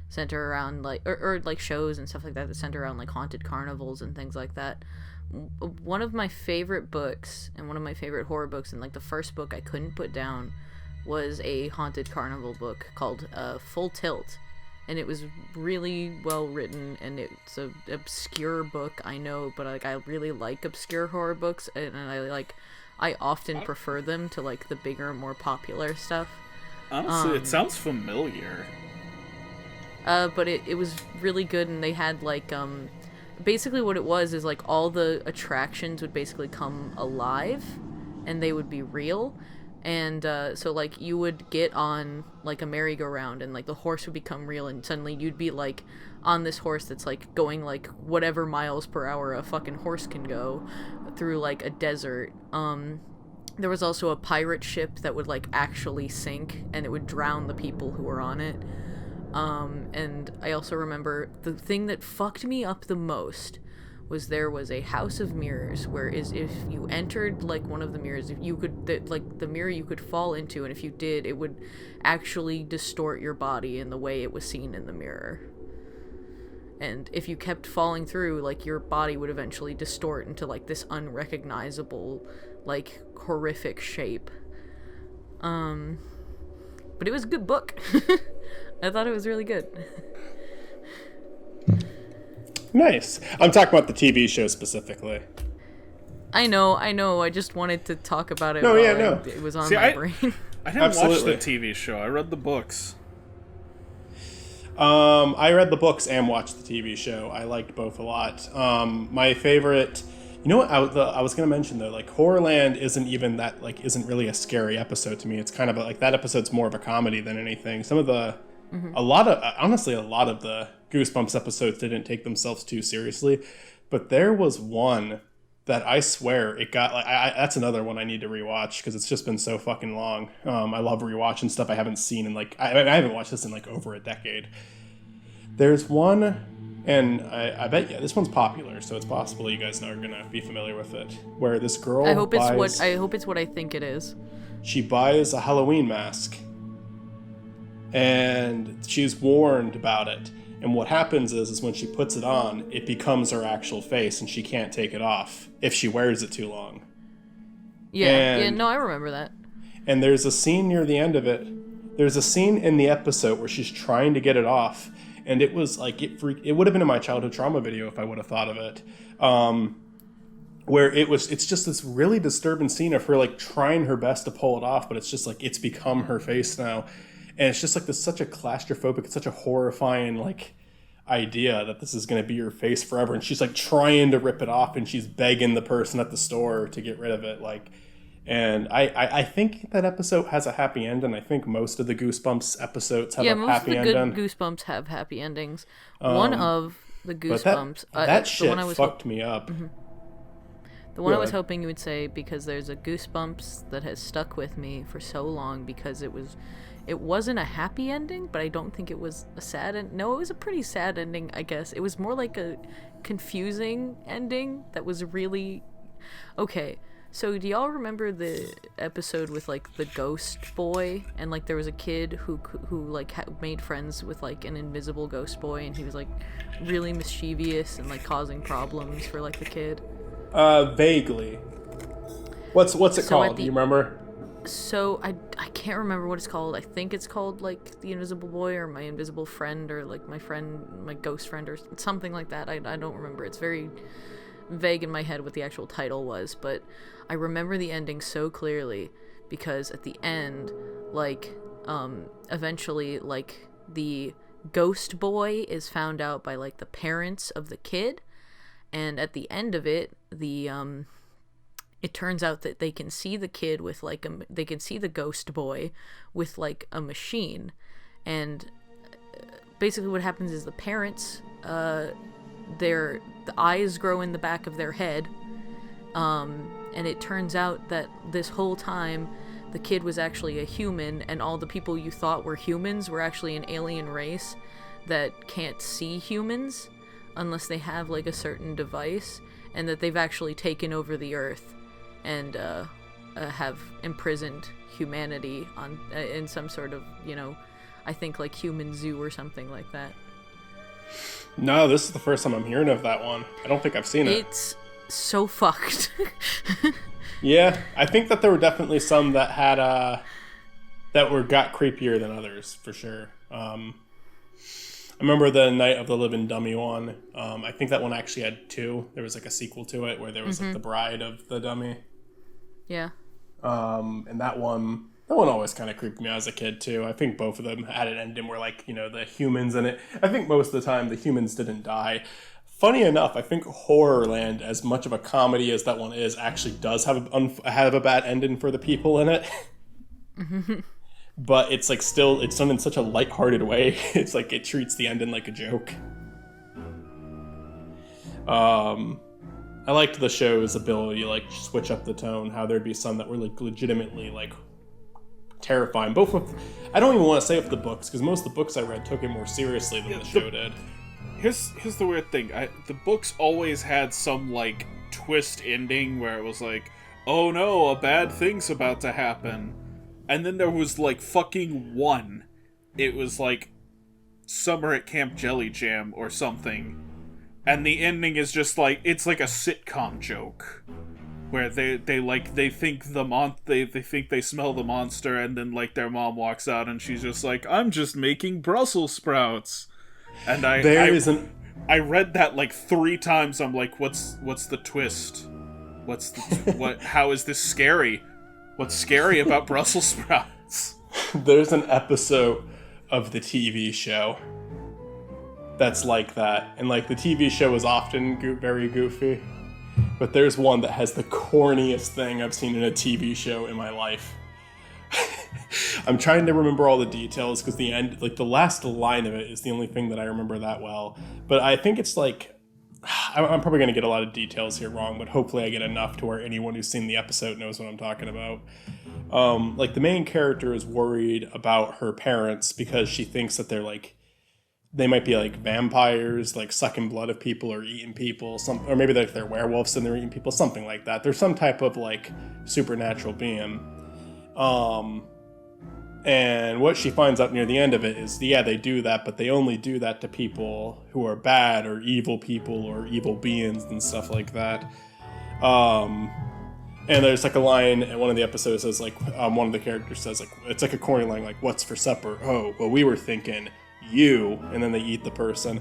center around like or like shows and stuff like that center around like haunted carnivals and things like that. One of my favorite books and one of my favorite horror books and like the first book I couldn't put down was a haunted carnival book called Full Tilt, and it was really well written, and it's a obscure book, I know, but like I really like obscure horror books, and I often prefer them to like the bigger, more popular stuff. honestly, it sounds familiar. But it was really good, and they had like basically what it was is like all the attractions would basically come alive, and they would be real. And so like you would get on like a merry-go-round and like the horse would become real and suddenly you'd be like on this horse that's like going like whatever miles per hour a fucking horse can go through like a desert. There was also a pirate ship that would like actually sink and it would drown the people who were on it. And I also remember the thing that fucked me up the most was there was a house of mirrors where is if you entered like one of the mirrors, if you could the mirror you could fall into, and if you did it would actually distort your body in the way it was seen in the mirror. and if you kept falling through, like, your body would eventually distort into, like, this unrecognizable, like, horrific shape. But it was a good book. I thought it was really good. Nice. I'm talking about the TV show specifically. I know. I just wanted to talk about it. No, while yeah, no. It was on my brain. I didn't Absolutely. watch the TV show. I read the books. I read the books and watched the TV show. I liked both a lot. My favorite, you know what? I was gonna mention though, like Horrorland isn't really a scary episode to me. It's kind of like that episode's more of a comedy than anything. Some of the, a lot of the Goosebumps episodes didn't take themselves too seriously, but there was one that I swear it got like that's another one I need to rewatch because it's just been so fucking long. I love rewatching stuff I haven't seen in like I haven't watched this in like over a decade. There's one, and I bet this one's popular, so it's possible you guys are gonna be familiar with it. Where this girl I hope it's what I think it is. She buys a Halloween mask, and she's warned about it. And what happens is when she puts it on, it becomes her actual face, and she can't take it off if she wears it too long. Yeah, no, I remember that. And there's a scene near the end of it. There's a scene in the episode where she's trying to get it off, and it was like it would have been in my childhood trauma video if I would have thought of it. Where it's just this really disturbing scene of her like trying her best to pull it off, but it's just like it's become her face now. And it's just like this such a claustrophobic, it's such a horrifying like idea that this is going to be your face forever. And she's like trying to rip it off, and she's begging the person at the store to get rid of it. Like, and I think that episode has a happy ending. I think most of the Goosebumps episodes have a happy ending. Yeah, most of the good Goosebumps have happy endings. One of the Goosebumps, that shit fucked me up. Mm-hmm. The one I was hoping you would say, because there's a Goosebumps that has stuck with me for so long because it wasn't a happy ending, but I don't think it was a sad no, it was a pretty sad ending, I guess. It was more like a confusing ending that was really... Okay, so do y'all remember the episode with, like, the ghost boy? And, like, there was a kid who like, made friends with, like, an invisible ghost boy, and he was, like, really mischievous and, like, causing problems for, like, the kid? Vaguely. What's it called? Do you remember? So I can't remember what it's called. I think it's called like The Invisible Boy or My Invisible Friend or like my ghost friend or something like that. I don't remember. It's very vague in my head what the actual title was, but I remember the ending so clearly because at the end, like, eventually, like, the ghost boy is found out by like the parents of the kid, and at the end of it, it turns out that they can see the kid with like they can see the ghost boy with like a machine, and basically what happens is the parents, the eyes grow in the back of their head, and it turns out that this whole time the kid was actually a human, and all the people you thought were humans were actually an alien race that can't see humans unless they have like a certain device, and that they've actually taken over the earth and have imprisoned humanity on in some sort of, I think like human zoo or something like that. No, this is the first time I'm hearing of that one. I don't think I've seen it. It's so fucked. Yeah, I think that there were definitely some that had got creepier than others for sure. I remember the Night of the Living Dummy one. I think that one actually had two. There was like a sequel to it where there was like the bride of the dummy. Yeah. And that one always kind of creeped me out as a kid too. I think both of them had an ending where like, the humans in it. I think most of the time the humans didn't die. Funny enough, I think Horrorland, as much of a comedy as that one is, actually does have a bad ending for the people in it. But it's like it's done in such a lighthearted way. It's like it treats the ending like a joke. I liked the show's ability to like switch up the tone, how there'd be some that were like legitimately like terrifying. I don't even want to say with the books, because most of the books I read took it more seriously than the show did. Here's the weird thing. The books always had some like twist ending where it was like, oh no, a bad thing's about to happen. And then there was like fucking one. It was like Summer at Camp Jelly Jam or something, and the ending is just like, it's like a sitcom joke where they think they smell the monster, and then like their mom walks out and she's just like, I'm just making Brussels sprouts. And I read that like 3 times. I'm like, what's the twist? How is this scary? What's scary about Brussels sprouts? There's an episode of the TV show that's like that, and like the TV show is often very goofy, but there's one that has the corniest thing I've seen in a TV show in my life. I'm trying to remember all the details because the end, like the last line of it, is the only thing that I remember that well. But I think it's like, I'm probably going to get a lot of details here wrong, but hopefully I get enough to where anyone who's seen the episode knows what I'm talking about. Like the main character is worried about her parents because she thinks that they might be like vampires, like sucking blood of people or eating people, or maybe like they're werewolves and they're eating people, something like that. There's some type of like supernatural being. And what she finds out near the end of it is, yeah, they do that, but they only do that to people who are bad or evil people or evil beings and stuff like that. And there's like a line in one of the episodes says like, one of the characters says like, it's like a corny line, like, what's for supper? Oh, well, we were thinking you, and then they eat the person.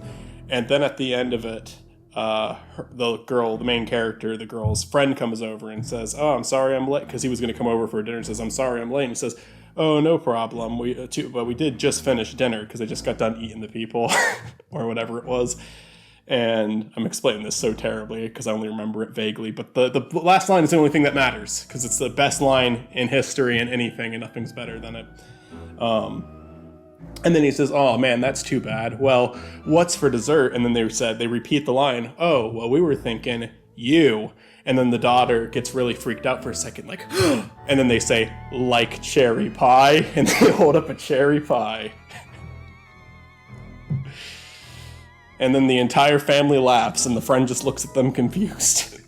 And then at the end of it, the main character, the girl's friend comes over and says, oh, I'm sorry I'm late, because he was going to come over for dinner, and says, I'm sorry I'm late, and he says, oh, no problem, we did just finish dinner, because I just got done eating the people, or whatever it was. And I'm explaining this so terribly, because I only remember it vaguely, but the last line is the only thing that matters, because it's the best line in history and anything, and nothing's better than it. And then he says, oh man, that's too bad. Well, what's for dessert? And then they repeat the line, oh, well, we were thinking you. And then the daughter gets really freaked out for a second, like, and then they say, like cherry pie. And they hold up a cherry pie. And then the entire family laughs and the friend just looks at them confused.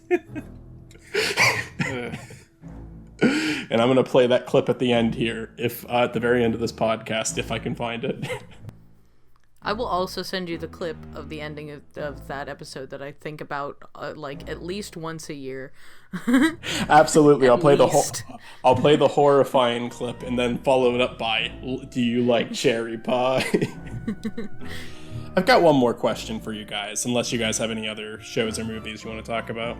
And I'm going to play that clip at the end here, at the very end of this podcast, if I can find it. I will also send you the clip of the ending of that episode that I think about like at least once a year. Absolutely, I'll play the horrifying clip and then follow it up by, do you like cherry pie? I've got one more question for you guys, unless you guys have any other shows or movies you want to talk about.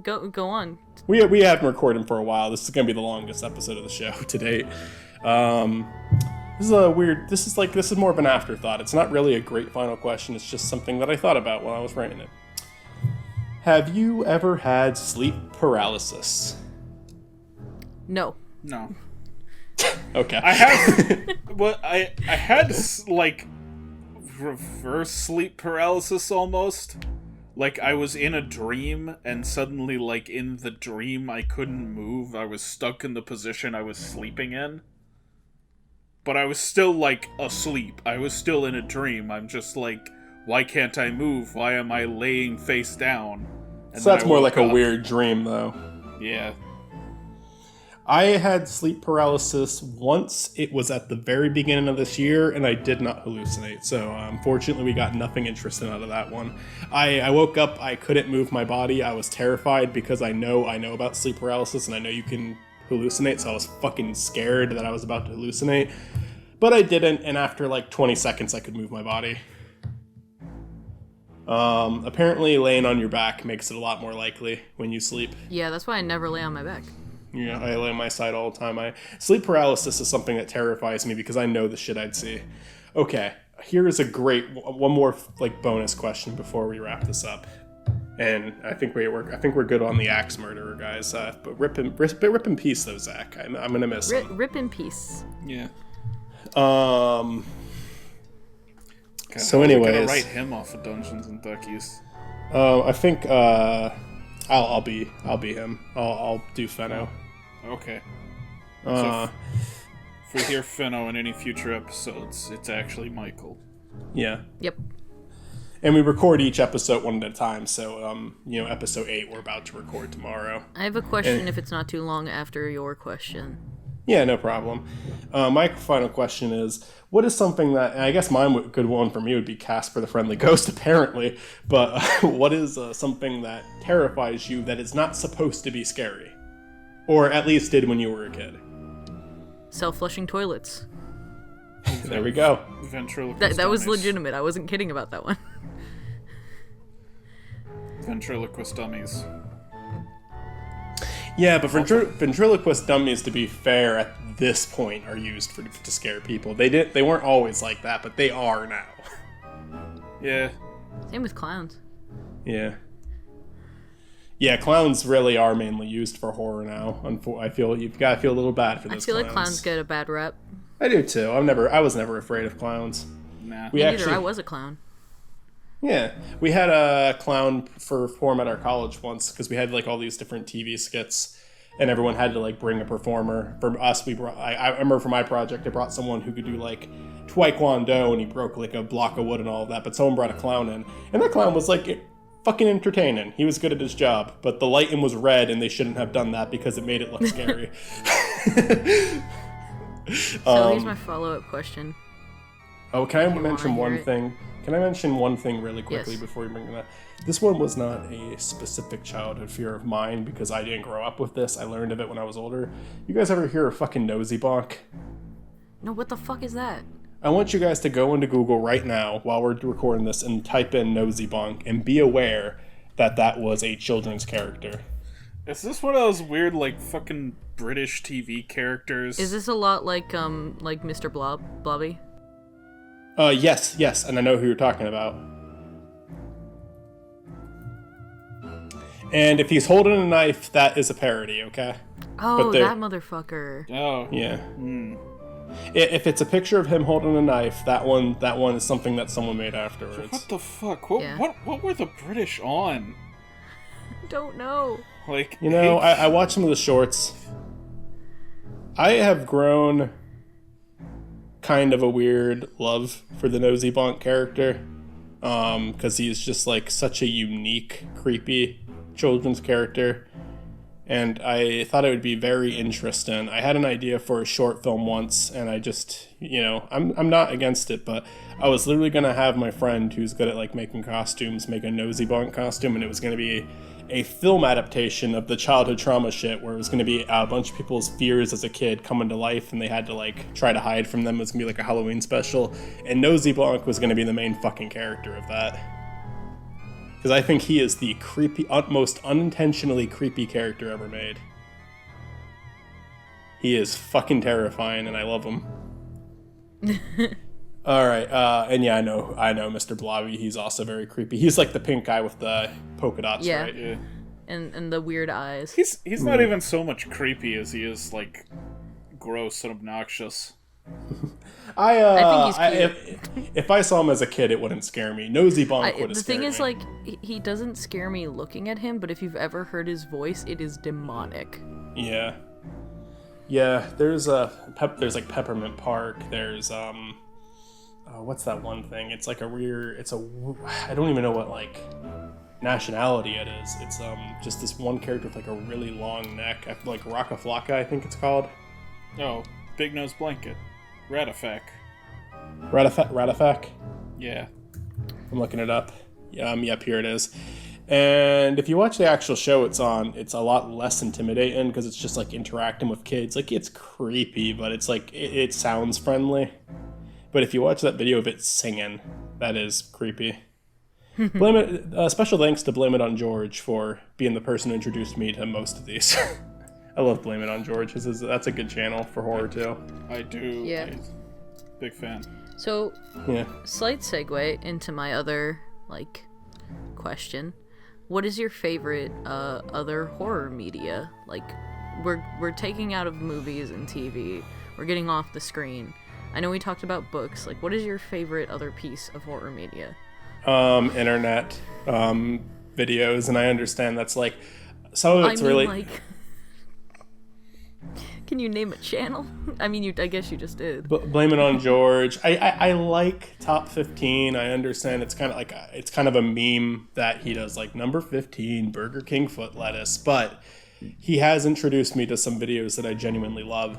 Go on. We have been recording for a while. This is going to be the longest episode of the show to date. This is more of an afterthought. It's not really a great final question. It's just something that I thought about while I was writing it. Have you ever had sleep paralysis? No. Okay. I have. Well, I had like reverse sleep paralysis almost. Like, I was in a dream, and suddenly, like, in the dream, I couldn't move. I was stuck in the position I was sleeping in. But I was still, like, asleep. I was still in a dream. I'm just like, why can't I move? Why am I laying face down? And so that's more like a weird dream, though. Yeah. I had sleep paralysis once. It was at the very beginning of this year, and I did not hallucinate. So, unfortunately, we got nothing interesting out of that one. I woke up, I couldn't move my body. I was terrified because I know about sleep paralysis, and I know you can hallucinate, so I was fucking scared that I was about to hallucinate. But I didn't, and after like 20 seconds, I could move my body. Apparently, laying on your back makes it a lot more likely when you sleep. Yeah, that's why I never lay on my back. Yeah, I lay on my side all the time. Sleep paralysis is something that terrifies me because I know the shit I'd see. Okay, here is one more like bonus question before we wrap this up. And I think we're good on the axe murderer, guys. But rip in peace, though, Zach. I'm gonna miss him. Rip in peace. Yeah. God, so, anyways, we're gonna write him off of Dungeons and Duckies. I think I'll be him. I'll do Fenno. Okay. So if we hear Fenno in any future episodes, it's actually Michael. Yeah. Yep. And we record each episode one at a time, so, episode 8 we're about to record tomorrow. I have a question if it's not too long after your question. Yeah, no problem. My final question is, what is something that, and I guess good one for me would be Casper the Friendly Ghost, apparently, but what is something that terrifies you that is not supposed to be scary? Or at least did when you were a kid? Self-flushing toilets. There we go. Ventriloquist That was dummies. legitimate. I wasn't kidding about that one. Ventriloquist dummies. Yeah, but ventriloquist dummies, to be fair, at this point are used to scare people. They weren't always like that, but they are now. Yeah. Same with clowns. Yeah. Yeah, clowns really are mainly used for horror now. I feel you've got to feel a little bad for those. I feel like clowns get a bad rep. I do too. I was never afraid of clowns. Nah. Me neither. I was a clown. Yeah, we had a clown perform at our college once because we had like all these different TV skits, and everyone had to like bring a performer. For us, I remember for my project, I brought someone who could do like taekwondo, and he broke like a block of wood and all of that. But someone brought a clown in, and that clown was like fucking entertaining. He was good at his job, but the lighting was red, and they shouldn't have done that because it made it look scary. So here's my follow-up question. Oh, can I mention wanna hear one it? thing? Can I mention one thing really quickly Yes. before you bring that? This one was not a specific childhood fear of mine because I didn't grow up with this. I learned of it when I was older. You guys ever hear of fucking nosy bonk? No, what the fuck is that? I want you guys to go into Google right now while we're recording this and type in nosy bonk and be aware that that was a children's character. Is this one of those weird, like, fucking British TV characters? Is this a lot like Mr. Blobby? Yes, and I know who you're talking about. And if he's holding a knife, that is a parody, okay? Oh, But that motherfucker. Oh. Yeah. If it's a picture of him holding a knife, that one is something that someone made afterwards. What the fuck? Yeah. What were the British on? Don't know. Like, You know, I watched some of the shorts. I have grown kind of a weird love for the Nosy Bonk character. Because he's just like such a unique, creepy children's character. And I thought it would be very interesting. I had an idea for a short film once, and I just, I'm not against it, but I was literally going to have my friend who's good at like making costumes make a Nosy Bonk costume, and it was going to be a film adaptation of the childhood trauma shit where it was going to be a bunch of people's fears as a kid coming to life, and they had to like try to hide from them. It was going to be like a Halloween special, and Nosy Bonk was going to be the main fucking character of that. Because I think he is the most unintentionally creepy character ever made. He is fucking terrifying, and I love him. All right, and yeah, I know, Mr. Blobby. He's also very creepy. He's like the pink guy with the polka dots, Yeah. right? yeah. And the weird eyes. He's not even so much creepy as he is, like, gross and obnoxious. I think he's if I saw him as a kid, it wouldn't scare me. Nosy Bonk would have The thing scared is, me. like, he doesn't scare me looking at him, but if you've ever heard his voice, it is demonic. Yeah. There's like Peppermint Park. There's what's that one thing? It's like I don't even know what like nationality it is. It's just this one character with like a really long neck, like Raka Flocka, I think it's called. Oh, Big Nose Blanket. Ratifac. Ratifac. Yeah. I'm looking it up. Yep, here it is. And if you watch the actual show it's on, it's a lot less intimidating because it's just like interacting with kids. Like it's creepy, but it's like it sounds friendly. But if you watch that video of it singing, that is creepy. Special thanks to Blame It on George for being the person who introduced me to most of these. I love Blame It on George. That's a good channel for horror too. I do. Yeah. Big fan. So, Yeah. slight segue into my other, like, question. What is your favorite other horror media? Like, we're taking out of movies and TV. We're getting off the screen. I know we talked about books. Like, what is your favorite other piece of horror media? Internet videos, and I understand that's like some of it's really like, can you name a channel? I mean, I guess you just did. Blame It on George. I like Top 15. I understand it's kind of a meme that he does like number 15 Burger King foot lettuce, but he has introduced me to some videos that I genuinely love.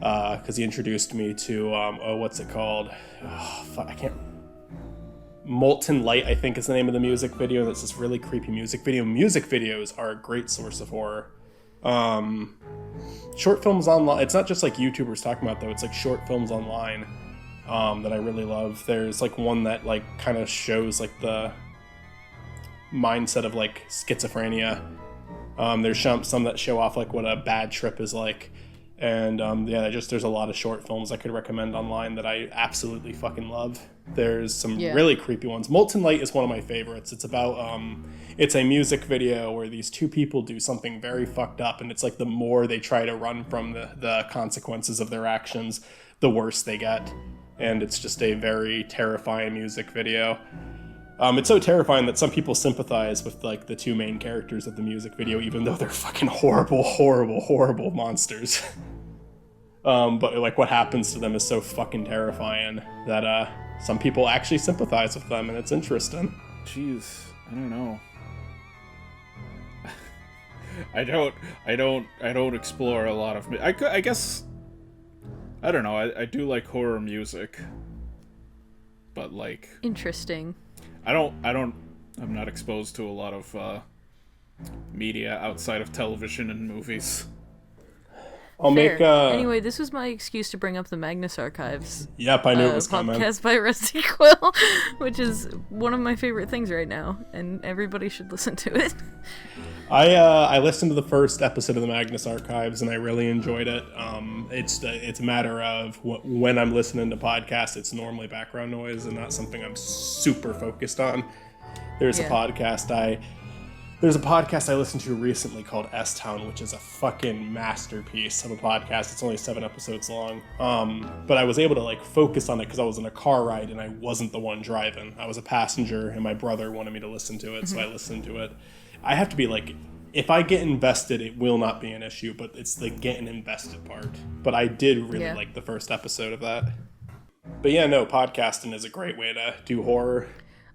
because he introduced me to what's it called? Oh, fuck, I can't. Molten Light, I think, is the name of the music video. That's this really creepy music video. Music videos are a great source of horror. Short films online. It's not just like YouTubers talking about though. It's like short films online that I really love. There's like one that like kind of shows like the mindset of like schizophrenia. There's some that show off like what a bad trip is like. And there's a lot of short films I could recommend online that I absolutely fucking love. There's some really creepy ones. Molten Light is one of my favorites. It's about it's a music video where these two people do something very fucked up, and it's like the more they try to run from the consequences of their actions, the worse they get. And it's just a very terrifying music video. It's so terrifying that some people sympathize with like the two main characters of the music video, even though they're fucking horrible, horrible, horrible monsters. But like what happens to them is so fucking terrifying that some people actually sympathize with them, and it's interesting. Jeez, I don't know. I don't explore a lot of. I guess I don't know. I do like horror music, but like Interesting. I'm not exposed to a lot of media outside of television and movies. I'll Fair. make Anyway, this was my excuse to bring up the Magnus Archives. Yep, I knew it was coming. Podcast by Rusty Quill, which is one of my favorite things right now, and everybody should listen to it. I listened to the first episode of the Magnus Archives and I really enjoyed it. It's a matter of when I'm listening to podcasts, it's normally background noise and not something I'm super focused on. There's a podcast I listened to recently called S-Town, which is a fucking masterpiece of a podcast. It's only 7 episodes long. But I was able to like focus on it because I was in a car ride and I wasn't the one driving. I was a passenger and my brother wanted me to listen to it, so I listened to it. I have to be like, if I get invested, it will not be an issue, but it's the getting invested part. But I did really like the first episode of that. But yeah, no, podcasting is a great way to do horror.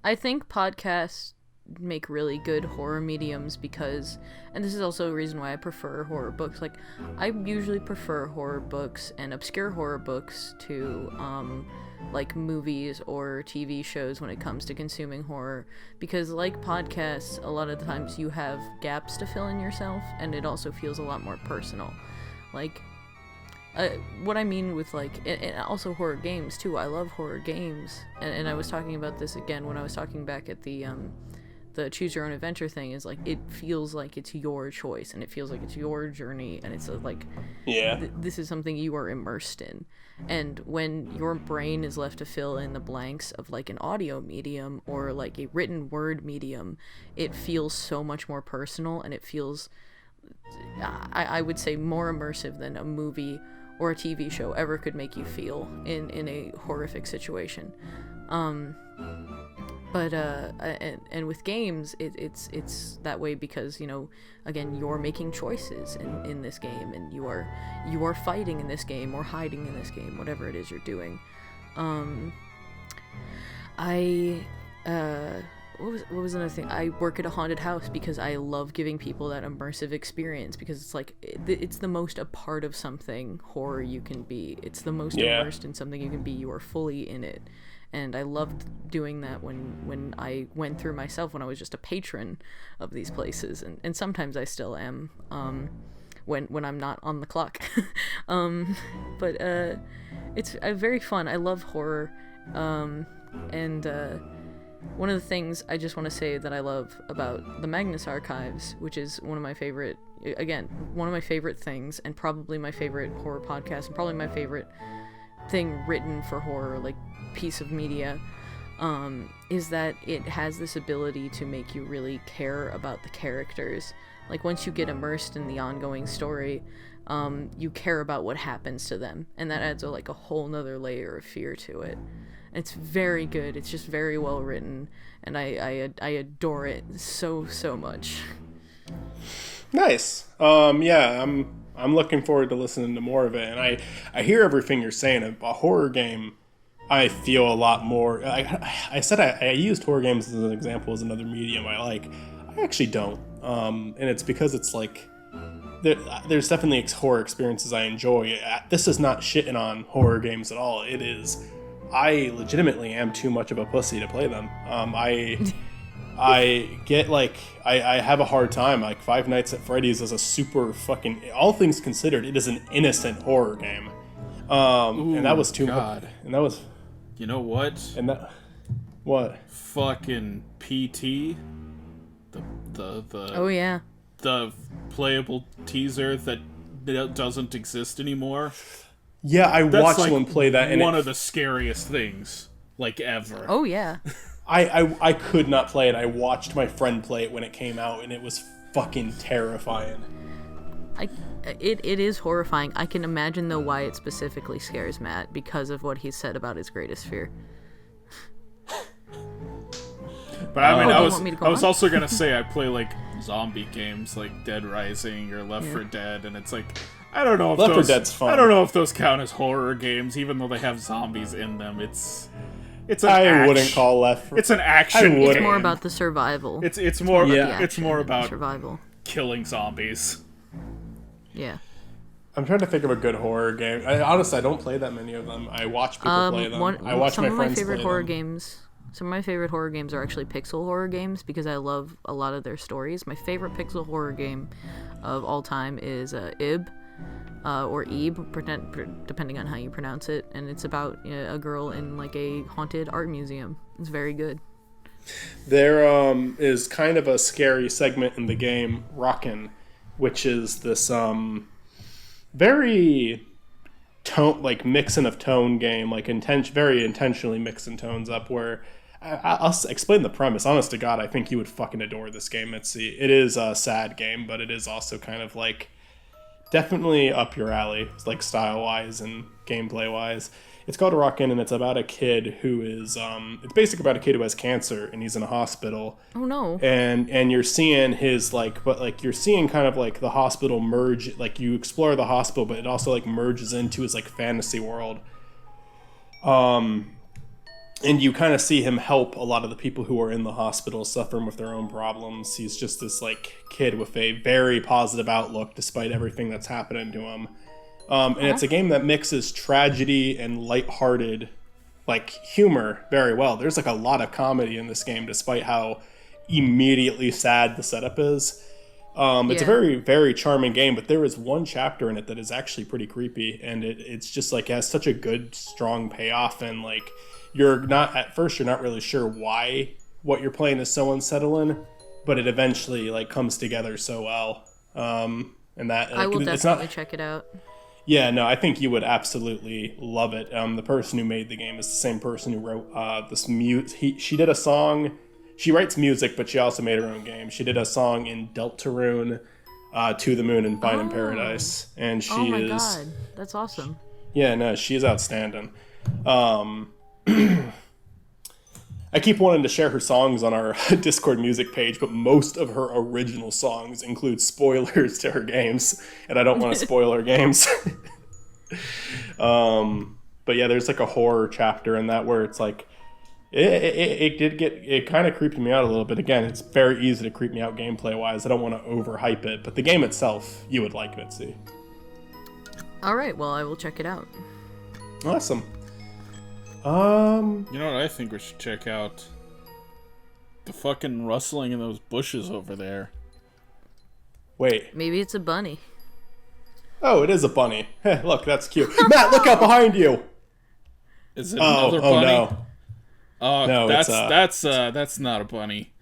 I think podcasts make really good horror mediums because, and this is also a reason why I prefer horror books. Like, I usually prefer horror books and obscure horror books to like movies or TV shows when it comes to consuming horror, because like podcasts, a lot of the times you have gaps to fill in yourself, and it also feels a lot more personal. Like, what I mean with like, and also horror games too. I love horror games, and I was talking about this again when I was talking back at the choose your own adventure thing. Is like, it feels like it's your choice and it feels like it's your journey, and it's like, this is something you are immersed in. And when your brain is left to fill in the blanks of like an audio medium or like a written word medium, it feels so much more personal, and it feels, I would say, more immersive than a movie or a TV show ever could make you feel in a horrific situation. But with games, it's that way because, you know, again, you're making choices in this game, and you are fighting in this game or hiding in this game, whatever it is you're doing. What was another thing? I work at a haunted house because I love giving people that immersive experience, because it's like, it's the most a part of something horror you can be. It's the most immersed in something you can be. You are fully in it. And I loved doing that when I went through myself when I was just a patron of these places, and sometimes I still am, when I'm not on the clock. But it's very fun. I love horror, and one of the things I just want to say that I love about the Magnus Archives, which is one of my favorite things, and probably my favorite horror podcast, and probably my favorite thing written for horror, like piece of media, is that it has this ability to make you really care about the characters. Like, once you get immersed in the ongoing story, you care about what happens to them, and that adds a whole nother layer of fear to it. It's very good. It's just very well written, and I adore it so much. Nice. Yeah, I'm looking forward to listening to more of it, and I hear everything you're saying. A horror game, I feel a lot more. I said I used horror games as an example as another medium I like. I actually don't, and it's because it's like, there's definitely horror experiences I enjoy. This is not shitting on horror games at all. It is. I legitimately am too much of a pussy to play them. I get like I have a hard time. Like Five Nights at Freddy's is a super fucking, all things considered, it is an innocent horror game. And that was too much. And that was. You know what? And that. What? Fucking PT. The Oh yeah. The playable teaser that doesn't exist anymore. Yeah, I watched someone play that, and one of the scariest things like ever. Oh yeah. I could not play it. I watched my friend play it when it came out, and it was fucking terrifying. It is horrifying. I can imagine though why it specifically scares Matt, because of what he said about his greatest fear. But I mean, I was on? also gonna say I play like zombie games like Dead Rising or Left 4 Dead, and it's like I don't know if Left 4 Dead's fun. I don't know if those count as horror games, even though they have zombies in them. It's wouldn't call Left 4. It's an action game. It's more about the survival. It's more yeah. It's more about survival, killing zombies. Yeah. I'm trying to think of a good horror game. Honestly, I don't play that many of them. I watch people play them. I watch some my of friends my favorite play horror them. games. Some of my favorite horror games are actually pixel horror games because I love a lot of their stories. My favorite pixel horror game of all time is Ib, or Ebe, depending on how you pronounce it, and it's about a girl in like a haunted art museum. It's very good. There is kind of a scary segment in the game, Rockin', which is this very mixing of tone game, like very intentionally mixing tones up, where I'll explain the premise. Honest to God, I think you would fucking adore this game, Mitzy. It is a sad game, but it is also kind of like definitely up your alley, like style-wise and gameplay-wise. It's called Rockin', and it's about a kid who is, it's basically about a kid who has cancer, and he's in a hospital. Oh no. And you're seeing his, you're seeing kind of like the hospital merge, like you explore the hospital, but it also like merges into his like fantasy world. And you kind of see him help a lot of the people who are in the hospital suffering with their own problems. He's just this like kid with a very positive outlook despite everything that's happening to him. And it's a game that mixes tragedy and lighthearted, like, humor very well. There's, like, a lot of comedy in this game, despite how immediately sad the setup is. It's a very, very charming game, but there is one chapter in it that is actually pretty creepy, and it's just, like, it has such a good, strong payoff, and, like, at first you're not really sure why what you're playing is so unsettling, but it eventually, like, comes together so well. And that, like, I will definitely check it out. Yeah, no, I think you would absolutely love it. The person who made the game is the same person who wrote this she did a song. She writes music, but she also made her own game. She did a song in Deltarune, To the Moon and Find in Paradise, and she is. Oh my god, that's awesome. Yeah, no, she's outstanding. I keep wanting to share her songs on our Discord music page, but most of her original songs include spoilers to her games, and I don't want to spoil her games. But yeah, there's like a horror chapter in that where it's like, it kind of creeped me out a little bit. Again, it's very easy to creep me out gameplay-wise. I don't want to overhype it, but the game itself, you would like, Mitzy. All right, well, I will check it out. Awesome. You know what I think we should check out? The fucking rustling in those bushes over there. Wait. Maybe it's a bunny. Oh, it is a bunny. Hey, look, that's cute. Matt, look out behind you! Is it another bunny? No. No, that's not a bunny.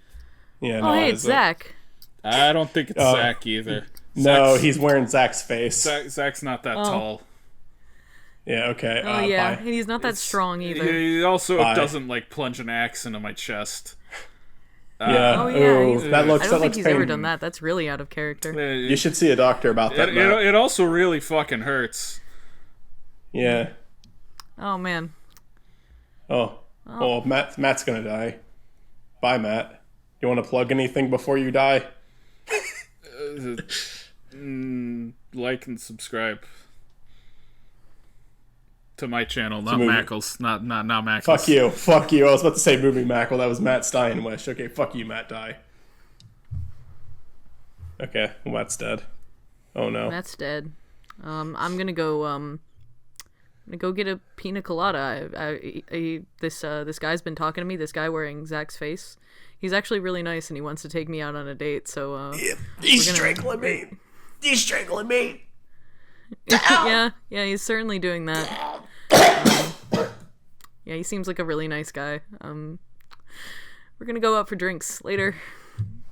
Yeah, no, oh, hey, it's Zach. I don't think it's Zach either. No, he's wearing Zach's face. Zach's not that tall. Yeah, okay. Oh, yeah, and he's not that strong either. He also doesn't, like, plunge an axe into my chest. Yeah. Oh, yeah. I don't think he's ever done that. That's really out of character. You should see a doctor about that, Matt. It also really fucking hurts. Yeah. Oh, man. Oh. Well, Matt's gonna die. Bye, Matt. You want to plug anything before you die? Like and subscribe to my channel, not Makal's, not Makal's. Fuck you. I was about to say Moving Makal. That was Matt's dying wish. Okay, fuck you, Matt, die. Okay, well, Matt's dead. Oh no. Matt's dead. I'm gonna go get a pina colada. This guy's been talking to me. This guy wearing Zach's face. He's actually really nice, and he wants to take me out on a date. So He's strangling me. He's strangling me. yeah, he's certainly doing that. Yeah, he seems like a really nice guy. We're gonna go out for drinks later.